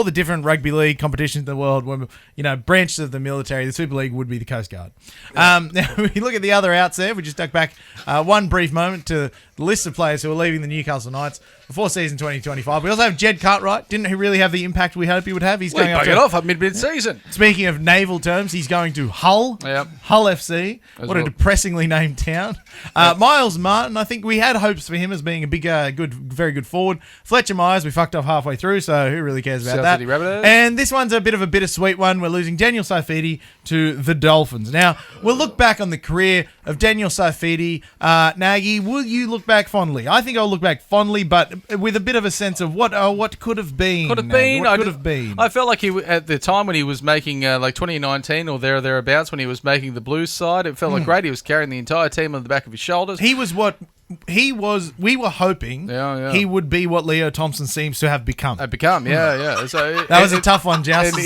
the different rugby league competitions in the world were, branches of the military, the Super League would be the Coast Guard. Now, we look at the other outs there. We just duck back one brief moment to the list of players who are leaving the Newcastle Knights before season 2025. We also have Jed Cartwright. Didn't he really have the impact we hope he would have? He's going off mid-season. Speaking of naval terms, he's going to Hull. Yep. Hull FC. What a depressingly named town. Miles Martin, I think we had hopes for him as being a big, very good forward. Fletcher Myers, we fucked off halfway through, so who really cares about that? And this one's a bit of a bittersweet one. We're losing Daniel Saifiti to the Dolphins. Now, we'll look back on the career of Daniel Saifiti. Nagy, will you look back fondly? I think I'll look back fondly, but with a bit of a sense of what could have been. What could have been. I felt like at the time when he was making, like 2019 or thereabouts, when he was making the Blues side, it felt like great. He was carrying the entire team on the back of his shoulders. We were hoping he would be what Leo Thompson seems to have become. So that was a tough one, Joust.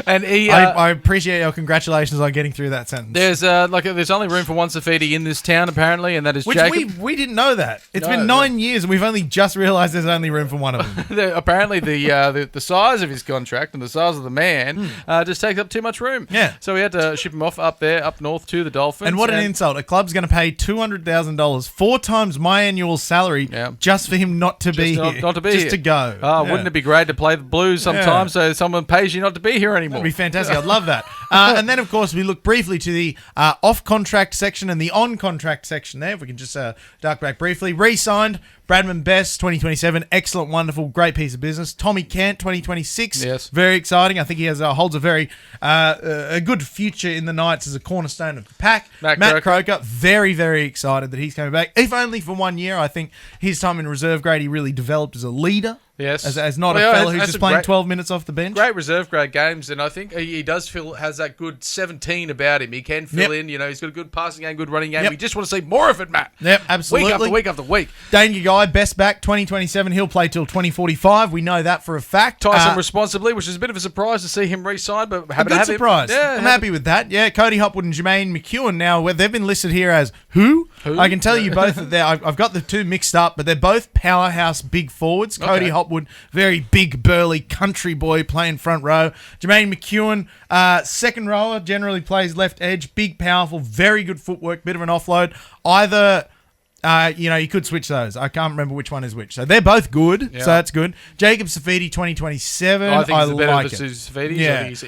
I appreciate your congratulations on getting through that sentence. There's only room for one Saifiti in this town, apparently, and that is Jacob. We didn't know that. It's been 9 years, and we've only just realised there's only room for one of them. Apparently, the size of his contract and the size of the man just takes up too much room. Yeah. So we had to ship him off up north to the Dolphins. And what an insult! A club's going to pay $200,000 4 times my annual salary just for him not to be here. Not to be just here. To go. Wouldn't it be great to play the Blues sometimes so someone pays you not to be here anymore? That'd be fantastic. I'd love that. And then, of course, we look briefly to the off-contract section and the on-contract section there. If we can just duck back briefly. Re-signed Bradman Best, 2027. Excellent, wonderful, great piece of business. Tommy Kent, 2026. Yes. Very exciting. I think he holds a very a good future in the Knights as a cornerstone of the pack. Matt Croker, very, very excited that he's coming back. If only for 1 year. I think his time in reserve grade, he really developed as a leader. Yes. As not a fella who's just playing 12 minutes off the bench. Great reserve grade games, and I think he does has that good 17 about him. He can fill in, he's got a good passing game, good running game. We just want to see more of it, Matt. Yep, absolutely. Week after week after week. Danger guy, best back, 2027. He'll play till 2045. We know that for a fact. Tyson responsibly, which is a bit of a surprise to see him re-sign, but happy to have surprise. Him. Yeah, I'm happy with that. Yeah, Cody Hopwood and Jermaine McEwen now, they've been listed here as who? I can tell you both that I've got the two mixed up, but they're both powerhouse big forwards. Okay. Cody Hopwood, very big, burly country boy playing front row. Jermaine McEwen, second rower, generally plays left edge. Big, powerful, very good footwork, bit of an offload. Either... you could switch those. I can't remember which one is which. So they're both good. So that's good. Jacob Saifiti, 2027. I think I it's better like for Saifiti. Yeah. He's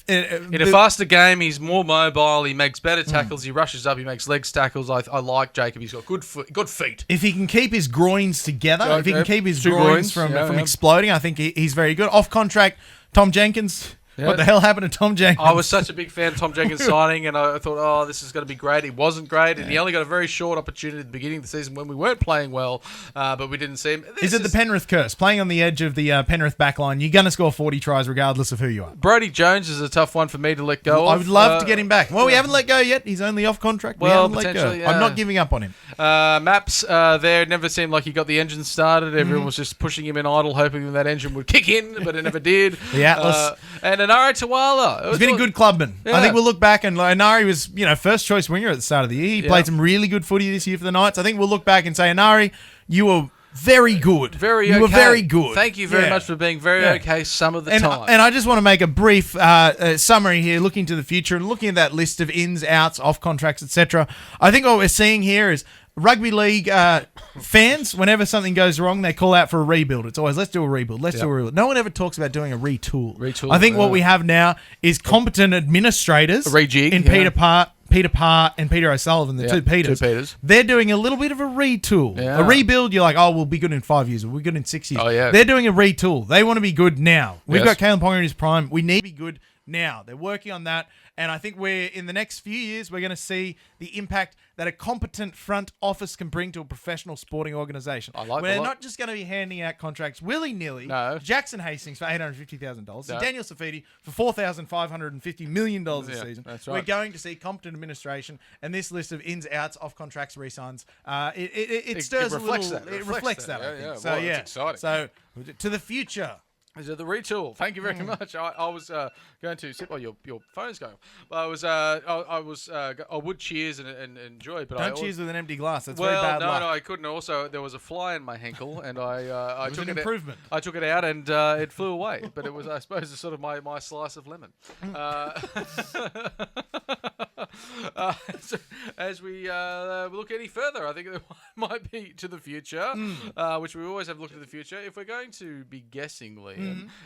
in a faster game, he's more mobile. He makes better tackles. He rushes up. He makes legs tackles. I like Jacob. He's got good feet. If he can keep his groins together, if he can keep his groins from exploding, I think he's very good. Off contract, Tom Jenkins. Yeah. What the hell happened to Tom Jenkins? I was such a big fan of Tom Jenkins signing, and I thought, oh, this is going to be great. It wasn't great, and he only got a very short opportunity at the beginning of the season when we weren't playing well, but we didn't see him. Is it the Penrith curse? Playing on the edge of the Penrith backline, you're going to score 40 tries regardless of who you are. Brodie Jones is a tough one for me to let go of. I would love to get him back. Well, we haven't let go yet. He's only off contract. Well, we haven't let go. potentially, yeah. I'm not giving up on him. Maps there, it never seemed like he got the engine started. Everyone was just pushing him in idle, hoping that engine would kick in, but it never did. The Atlas. And Anara Tawala. He's been a good clubman. Yeah. I think we'll look back and Anari was, first choice winger at the start of the year. He played some really good footy this year for the Knights. I think we'll look back and say, Anari, you were very good. You were very good. Thank you very much for being very okay some of the time. And I just want to make a brief summary here, looking to the future and looking at that list of ins, outs, off contracts, etc. I think what we're seeing here is rugby league fans, whenever something goes wrong, they call out for a rebuild. It's always, let's do a rebuild. Let's do a rebuild. No one ever talks about doing a retool. I think what we have now is competent administrators rejig in Peter Parr and Peter O'Sullivan, the two Peters. They're doing a little bit of a retool. Yeah. A rebuild, you're like, oh, we'll be good in 5 years. We'll be good in 6 years. Oh, yeah. They're doing a retool. They want to be good now. We've Yes. got Kalen Ponga in his prime. We need to be good now. They're working on that. And I think in the next few years, we're going to see the impact that a competent front office can bring to a professional sporting organisation. I like We're a lot. not just going to be handing out contracts willy-nilly. No. Jackson Hastings for $850,000. No. Daniel Safidi for $4,550 million a season. That's right. We're going to see competent administration, and this list of ins, outs, off contracts, re-signs, it stirs reflects a little. that. It reflects that. I think. Yeah. So Well, that's exciting. So to the future. Is it the retool? Thank you very much. I was going to sip. Oh, your phone's going. But I would cheers and enjoy, but Don't cheers with an empty glass. That's well, very bad luck. no, I couldn't. Also, there was a fly in my ankle, and I It was took an improvement. I took it out, and it flew away. But it was, I suppose, sort of my slice of lemon. So as we look any further, I think there might be to the future, which we always have looked at the future. If we're going to be guessing, Liam,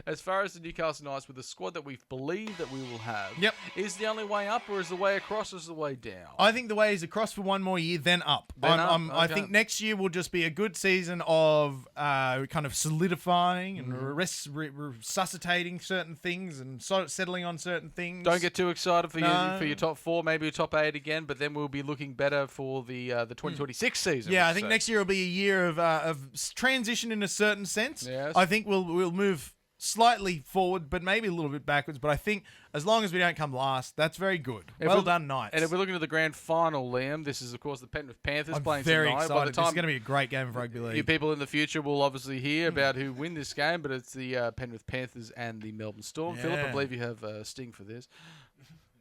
as far as the Newcastle Knights with the squad that we believe that we will have, is the only way up, or is the way across, or is the way down? I think the way is across for one more year, then up. I think next year will just be a good season of kind of solidifying and resuscitating certain things and settling on certain things. Don't get too excited for your top four, maybe your top 8 again, but then we'll be looking better for the 2026 season. Yeah, I think next year will be a year of transition in a certain sense. Yes. I think we'll move slightly forward, but maybe a little bit backwards. But I think as long as we don't come last, that's very good. Well done, Knights. And if we're looking at the grand final, Liam, this is, of course, the Penrith Panthers playing very tonight. excited. This is going to be a great game of rugby league. You people in the future will obviously hear about who win this game, but it's the Penrith Panthers and the Melbourne Storm. Yeah. Philip, I believe you have Sting for this.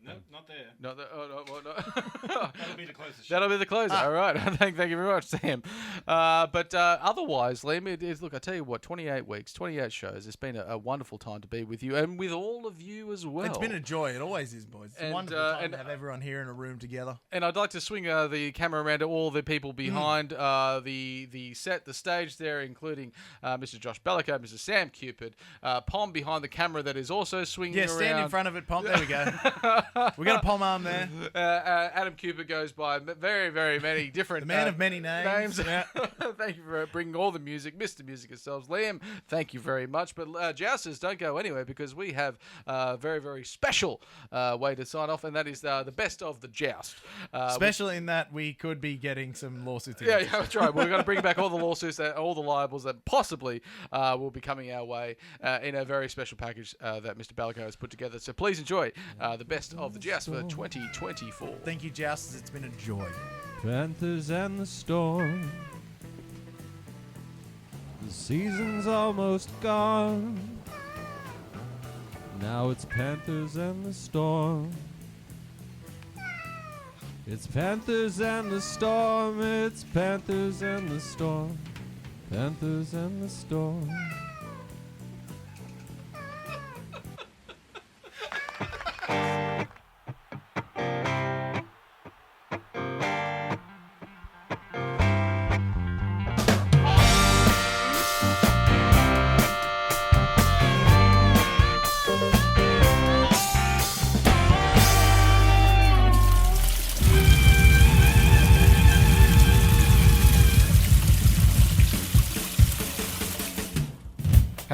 No, not there. No. That'll be the closest. That'll be the closer. All right. Thank you very much, Sam. But otherwise, Liam, it is, look, I tell you what, 28 weeks, 28 shows. It's been a wonderful time to be with you and with all of you as well. It's been a joy. It always is, boys. It's a wonderful time to have everyone here in a room together. And I'd like to swing the camera around to all the people behind the set, the stage there, including Mr. Josh Bellico, Mr. Sam Cupid, Pom behind the camera that is also swinging around. Yeah, stand in front of it, Pom. There we go. We got a pom arm there. Adam Cupid goes by very, very many different... The man of many names. Yeah. Thank you for bringing all the music, Mr. Music yourselves. Liam, thank you very much. But Jousters, don't go anywhere because we have a very, very special way to sign off, and that is the best of the Joust. Special in that we could be getting some lawsuits. Yeah, that's right. We're going to bring back all the lawsuits, all the liables that possibly will be coming our way in a very special package that Mr. Bellico has put together. So please enjoy the best of the Joust for 2024. Thank you, Jousters. It's been a joy. Panthers and the storm. The season's almost gone. Now it's Panthers and the storm. It's Panthers and the storm. It's Panthers and the storm. Panthers and the storm.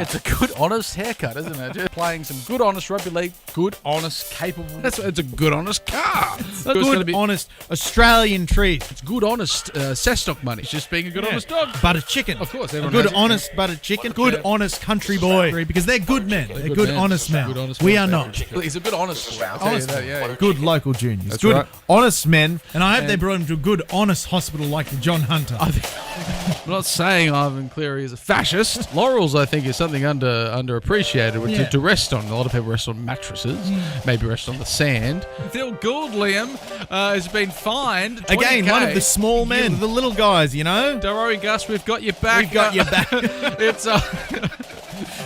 It's a good, honest haircut, isn't it? Just playing some good, honest rugby league, good, honest, capable. It's a good, honest car. It's Good, honest Australian treat. It's good, honest Cessnock money. It's just being a good, honest dog. Butter chicken. Of course. A good, honest buttered chicken. Good, honest country boy. Because they're good men. They're good, honest men. Good, honest We men. are not. He's a good, honest boy. I'll tell you Honest that, yeah. Good local juniors. That's Good, right. honest men. And I hope they brought him to a good, honest hospital like the John Hunter. I'm not saying Ivan Cleary is a fascist. Laurels, I think, is something underappreciated to rest on. A lot of people rest on mattresses, maybe rest on the sand. Phil Gould, Liam, has been fined 20K. Again, one of the small men, the little guys, you know? Don't worry, Gus, we've got your back. We've got your back. It's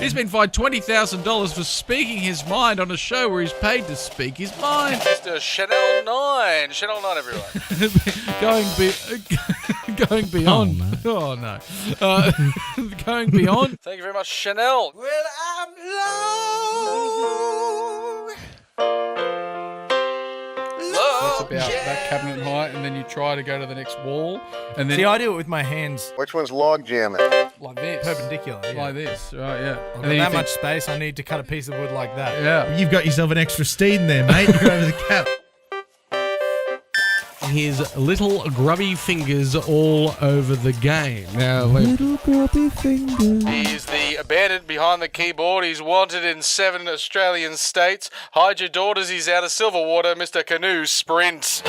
he's been fined $20,000 for speaking his mind on a show where he's paid to speak his mind. Mr. Chanel 9, everyone. Going beyond. Oh no. Going beyond. Thank you very much, Chanel. Well, I'm low. That's about that cabinet height, and then you try to go to the next wall, and then See, I do it with my hands Which one's log jamming? like this, perpendicular. Yeah. like this, right? Yeah. I've And got then you that think- much space, I need to cut a piece of wood like that. Yeah. You've got yourself an extra steed in there, mate. You're over the cap. His little grubby fingers all over the game. Now, little grubby fingers. He's the abandoned behind the keyboard. He's wanted in 7 Australian states. Hide your daughters. He's out of Silverwater. Mr. Canoe Sprint.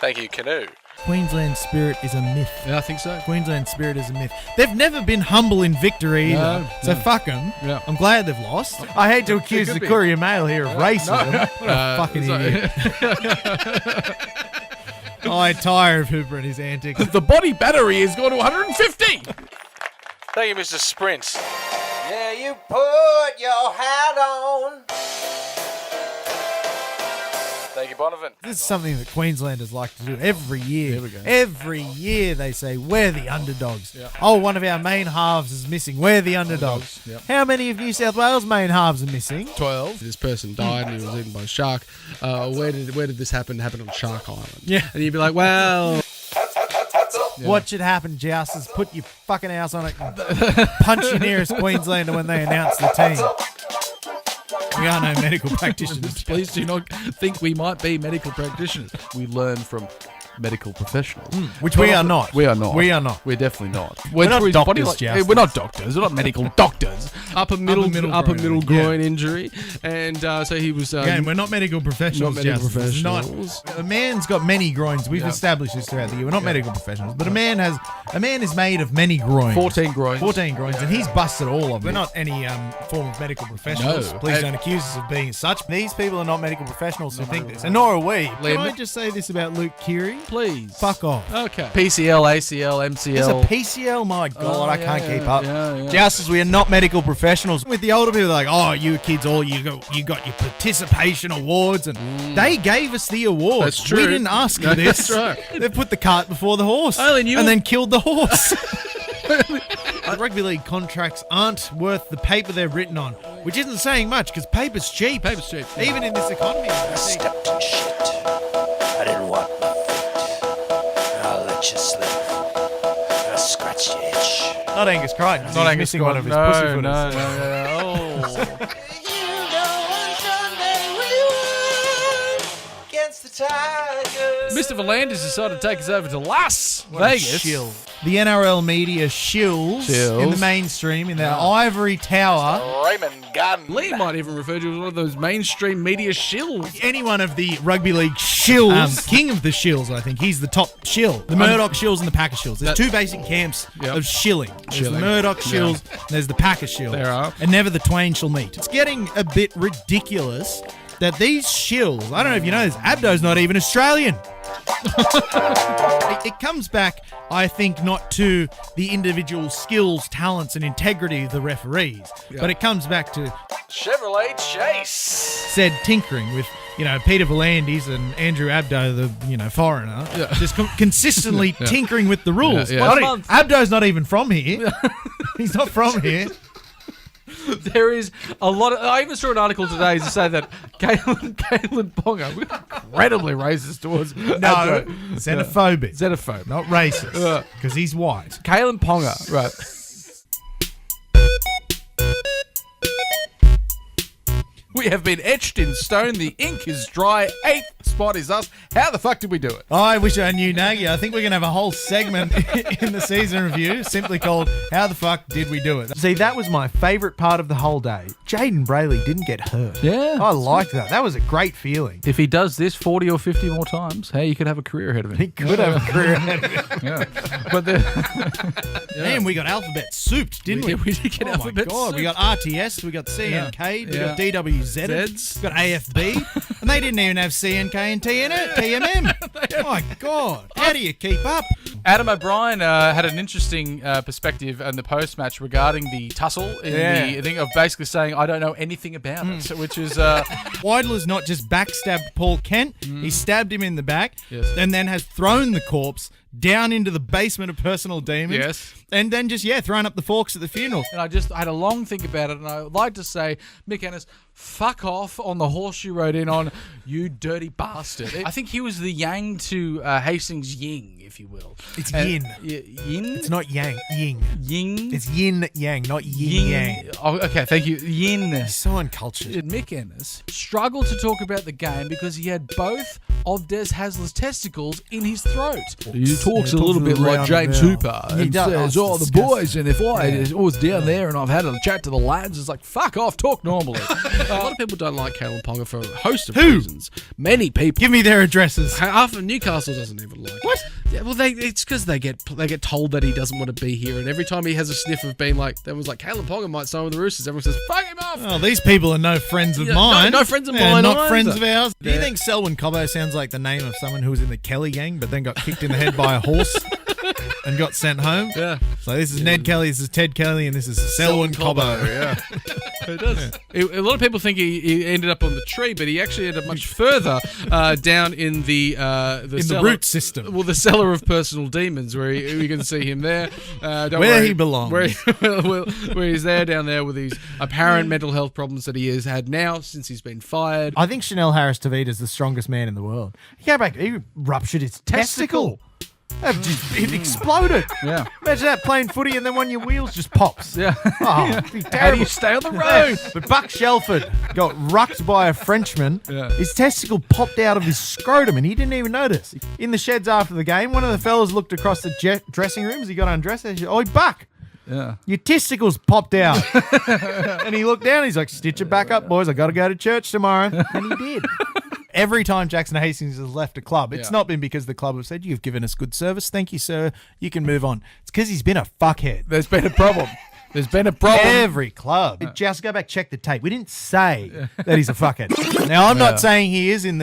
Thank you, Canoe. Queensland spirit is a myth. Yeah, I think so. Queensland spirit is a myth. They've never been humble in victory either. No, So no. fuck them. Yeah. I'm glad they've lost. I hate to accuse could the be. Courier Mail here of racism. What a fucking idiot. I tire of Hooper and his antics. The body battery has gone to 150. Thank you, Mr. Sprint. Yeah, you put your hat on. Thank you, Bonovan. This is something that Queenslanders like to do every year. There we go. Every year they say, we're the underdogs. Yeah. Oh, one of our main halves is missing. We're the underdogs. Yep. How many of New South Wales main halves are missing? 12. This person died and he was eaten by a shark. Where did this happen? It happened on Shark Island. Yeah. And you'd be like, well... Yeah. What should happen, Joust, is put your fucking house on it and punch your nearest Queenslander when they announce the team. We are no medical practitioners. Please do not think we might be medical practitioners. We learn from medical professionals. Which we are not. We are not. We are not. We're definitely not. We're not through his body doctors, like- Joust. We're not doctors. We're not medical doctors. Upper middle groin yeah. injury. And so he was... Again, we're not medical professionals, not medical Joust. This is not- professionals. a man's got many groins. We've Yeah. established this throughout the year. We're not medical professionals, but a man is made of many groins. 14 groins. 14 groins, and he's busted all of them. We're not any form of medical professionals. No. Please don't accuse us of being such. These people are not medical professionals who think this, and nor are we. Liam- Can I just say this about Luke Keary? Please. Fuck off. Okay. PCL, ACL, There's MCL. a PCL, my God, Oh, I can't yeah, keep up. yeah. Just as we are not medical professionals. With the older people, they're like, oh, you kids, all you got your participation awards, and they gave us the awards. That's true. We didn't ask for this. That's right. They put the cart before the horse, Only you- and then killed the horse. Rugby league contracts aren't worth the paper they're written on, which isn't saying much because paper's cheap. Paper's cheap. Even in this economy. Stepped in shit. I didn't want my feet. I'll let you slip. I'll scratch your itch. Not Angus Crichton. Not He's Angus missing one of his no, pussy no, footers. no. Oh. You know on Sunday we won against the Tigers. Mr. Volandis decided to take us over to Las What a Vegas. shill. The NRL media shills in the mainstream in their ivory tower. Raymond Gunn. Lee might even refer to as one of those mainstream media shills. Any one of the rugby league shills, king of the shills, I think. He's the top shill. The Murdoch shills and the Packer shills. There's two basic camps of shilling. There's the Shilling. Murdoch shills, and there's the Packer shills. There are. And never the twain shall meet. It's getting a bit ridiculous that these shills, I don't know if you know this, Abdo's not even Australian. It comes back, I think, not to the individual skills, talents, and integrity of the referees, but it comes back to Chevrolet Chase. said tinkering with, Peter Volandis and Andrew Abdo, the, foreigner, just consistently tinkering with the rules. Yeah, yeah. Abdo's not even from here. He's not from here. There is a lot of... I even saw an article today to say that Kalen Ponga... incredibly racist towards No, xenophobic. Xenophobe. Not racist. Because he's white. Kalen Ponga, right. We have been etched in stone. The ink is dry. 8th spot is us. How the fuck did we do it? I wish I knew Nagy. I think we're going to have a whole segment in the season review simply called How the Fuck Did We Do It? See, that was my favourite part of the whole day. Jaden Brayley didn't get hurt. Yeah. I liked that. That was a great feeling. If he does this 40 or 50 more times, hey, you could have a career ahead of him. He could have a career ahead of him. Yeah. But Man, we got alphabet souped, didn't we? We did get alphabet Oh my God. souped. We got RTS, we got CNK, we got DWZ, Zeds. we got AFB, and they didn't even have CNK and TMM. My God. How do you keep up? Adam O'Brien had an interesting perspective in the post-match regarding the tussle in the thing of basically saying, I don't know anything about it, which is... Weidler's not just backstabbed Paul Kent, he stabbed him in the back, Yes. and then has thrown the corpse down into the basement of Personal Demons. Yes. And then just, thrown up the forks at the funeral. And I had a long think about it, and I would like to say, Mick Ennis, fuck off on the horse you rode in on, you dirty bastard. I think he was the yang to Hastings' yin, if you will. It's yin. Yin? It's not yang, yin. Yin? It's yin yang, not yin yang. Oh, okay, thank you. Yin. So uncultured. Mick Ennis struggled to talk about the game because he had both of Des Hasler's testicles in his throat. He talks a little bit like James Hooper and says, oh, the boys, and if I was down there and I've had a chat to the lads, it's like, fuck off, talk normally. A lot of people don't like Kalen Ponga for a host of reasons. Many people. Give me their addresses. Half of Newcastle doesn't even like What? it. Yeah, well, it's because they get told that he doesn't want to be here, and every time he has a sniff of being like, that was like, Kalen Ponga might sign with the Roosters, everyone says, fuck him off! Oh, these people are no friends of Yeah, mine. no friends of Yeah, mine not either. friends of ours. Do you think Selwyn Cobbo sounds like the name of someone who was in the Kelly gang but then got kicked in the head by a horse and got sent home? Yeah. So this is Ned Kelly, this is Ted Kelly, and this is Selwyn Cobbo. Yeah. It does. A lot of people think he ended up on the tree, but he actually ended up much further down in the cellar, root system. Well, the cellar of personal demons, where we can see him there. Where he belongs. Where he's there, down there, with these apparent mental health problems that he has had now since he's been fired. I think Chanel Harris-Tavita is the strongest man in the world. He came back, he ruptured his testicle. It exploded. Yeah. Imagine that, playing footy and then one of your wheels just pops. Yeah. Oh, it'd be How do terrible. you stay on the road? But Buck Shelford got rucked by a Frenchman. Yeah. His testicle popped out of his scrotum and he didn't even notice. In the sheds after the game, one of the fellas looked across the dressing room as he got undressed and he said, "Oi, Buck, Yeah. your testicles popped out." And he looked down, he's like, "Stitch it back up, boys. I got to go to church tomorrow." And he did. Every time Jackson Hastings has left a club, it's not been because the club have said, "You've given us good service. Thank you, sir. You can move on." It's because he's been a fuckhead. There's been a problem. There's been a problem. Every club. Just go back, check the tape. We didn't say that he's a fuckhead. Now, I'm not saying he is in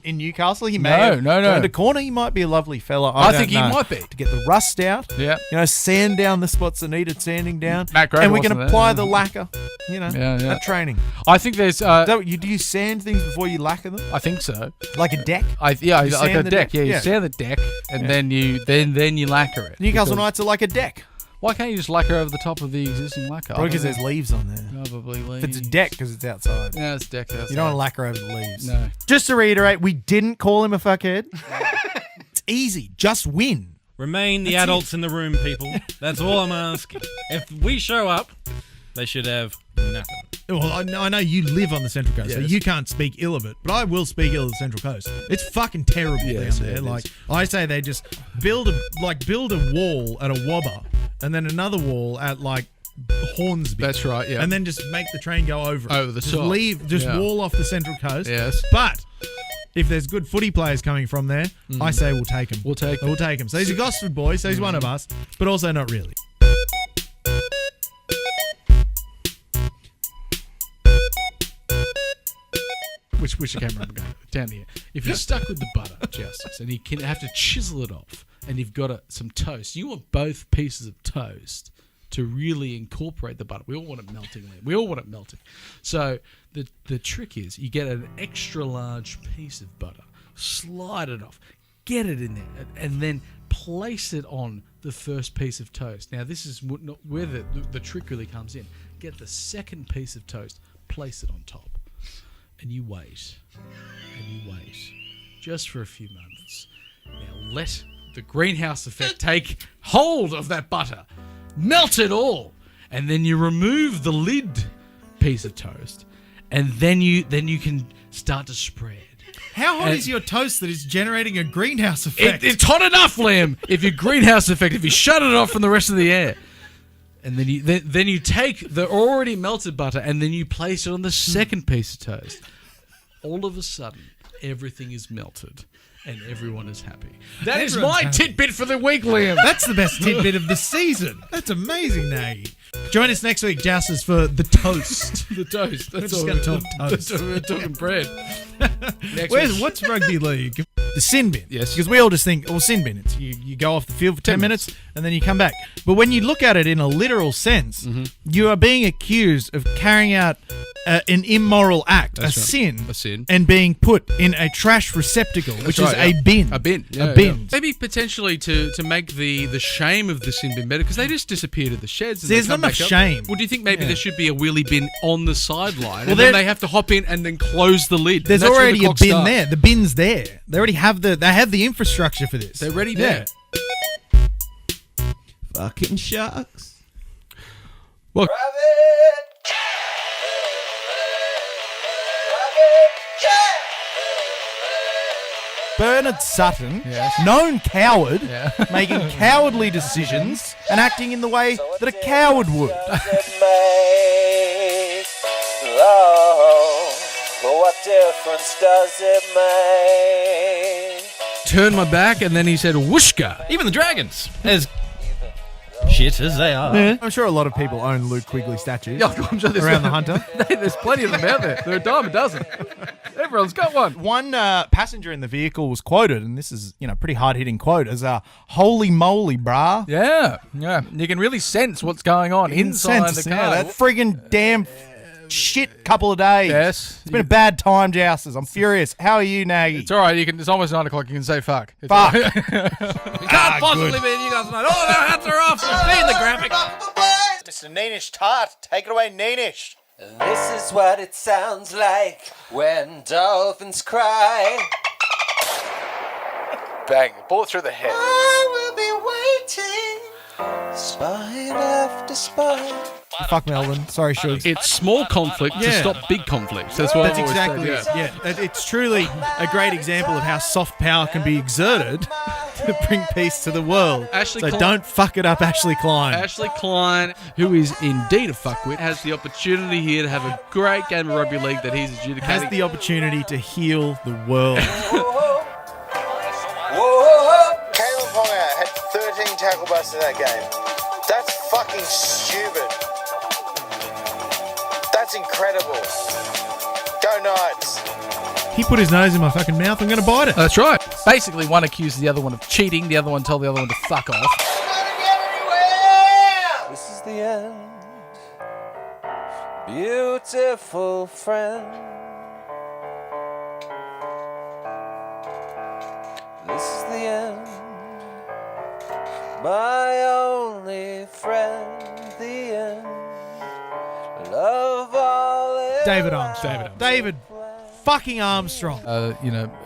Newcastle. He may have turned a corner. He might be a lovely fella. I think don't he know. might be. To get the rust out. Yeah. Sand down the spots that needed sanding down. Matt Grover and we can wasn't apply there. the lacquer. That training. I think there's... Do you sand things before you lacquer them? I think so. Like a deck? Like sand a the deck. deck? Yeah, you Yeah. sand the deck, and then you lacquer it. Newcastle Because- Knights are like a deck. Why can't you just lacquer over the top of the existing lacquer? Probably because there's leaves on there. Probably If leaves. it's a deck, because it's outside. Yeah, it's decked outside. You don't want to lacquer over the leaves. No. Just to reiterate, we didn't call him a fuckhead. It's easy. Just win. Remain the adults in the room, people. That's all I'm asking. If we show up, they should have nothing. Well, I know you live on the Central Coast, so you can't speak ill of it, but I will speak ill of the Central Coast. It's fucking terrible down there. Like, I say they just build a wall at a Wobber and then another wall at like Hornsby. That's right, yeah. And then just make the train go over it. Over the just top. wall off the Central Coast. Yes. But if there's good footy players coming from there, I say we'll take them. We'll take We'll take him. So he's a Gosford boy, so he's one of us, but also not really. Which camera I'm going down here. If you're stuck with the butter, Justice, and you can have to chisel it off, and you've got some toast, you want both pieces of toast to really incorporate the butter. We all want it melting. So the trick is you get an extra large piece of butter, slide it off, get it in there, and then place it on the first piece of toast. Now this is where the trick really comes in. Get the second piece of toast, place it on top. And you wait, and you wait, just for a few moments. Now let the greenhouse effect take hold of that butter. Melt it all. And then you remove the lid piece of toast. And then you can start to spread. How hot is your toast that is generating a greenhouse effect? It's hot enough, Liam. If you greenhouse effect, if you shut it off from the rest of the air. And then you take the already melted butter and then you place it on the second piece of toast. All of a sudden, everything is melted and everyone is happy. That is my tidbit for the week, Liam. That's the best tidbit of the season. That's amazing, Nagy. Join us next week, Jousters, for the toast. The toast. We're just going to talk toast. We're talking bread. What's rugby league? The sin bin. Yes. Because we all just think, sin bin. It's you go off the field for 10 minutes and then you come back. But when you look at it in a literal sense, you are being accused of carrying out an immoral act, a sin, and being put in a trash receptacle, which is a bin. A bin. A bin. Yeah. Maybe potentially to make the shame of the sin bin better, because they just disappeared at the sheds. And There's not enough shame. Well, do you think maybe there should be a wheelie bin on the sideline, and then they have to hop in and then close the lid? There's already a bin there. The bin's there. They already have the infrastructure for this. They're already there. Fucking sharks. Well, Bernard Sutton, known coward, making cowardly decisions and acting in the way that a coward would. What difference does it make? Turned my back, and then he said, "Whooshka." Even the dragons, as shit as they are. Yeah. I'm sure a lot of people own Luke Quigley statues I'm sure around the Hunter. There's plenty of them out there. They're a dime a dozen. Everyone's got one. One passenger in the vehicle was quoted, and this is pretty hard-hitting quote, as "Holy moly, brah." Yeah. You can really sense what's going on inside the car. That friggin' damn shit couple of days. Yes. It's been a bad time, Jousters. I'm furious. How are you, Nagy? It's all right. It's almost 9 o'clock. You can say fuck. It's Fuck. all right. You can't possibly be in you guys tonight. Oh, their hats are off. You're seeing the graphic. Mr. Neenish Tart, take it away, Neenish. This is what it sounds like when dolphins cry. Bang. Bullet through the head. I will be waiting, spine after spine. Fuck Melbourne. Sorry, Shugs. It's small conflict to stop big conflicts. That's what That's I've always exactly said, it. Yeah, it's truly a great example of how soft power can be exerted to bring peace to the world. Ashley Don't fuck it up, Ashley Klein. Ashley Klein, who is indeed a fuckwit, has the opportunity here to have a great game of rugby league that he's adjudicating. Has the opportunity to heal the world. Whoa. Caleb Ponga had 13 tackle busts in that game. That's fucking stupid. That's incredible. Go Knights. He put his nose in my fucking mouth. I'm going to bite it. That's right. Basically, one accuses the other one of cheating. The other one told the other one to fuck off. I'm gonna get anywhere. This is the end. Beautiful friend. This is the end. My only friend. The end. Love all it. David Armstrong. David fucking Armstrong.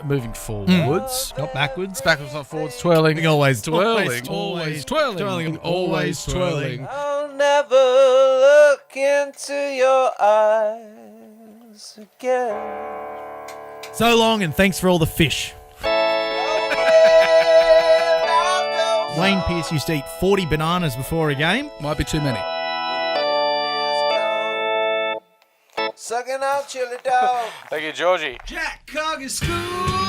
Moving forwards, Not backwards. backwards, not forwards, twirling, Always twirling, always twirling, twirling, always twirling. I'll never look into your eyes again. So long, and thanks for all the fish. Wayne Pearce used to eat 40 bananas before a game. Might be too many. Sucking out chili dog. Thank you, Georgie. Jack Cog is school.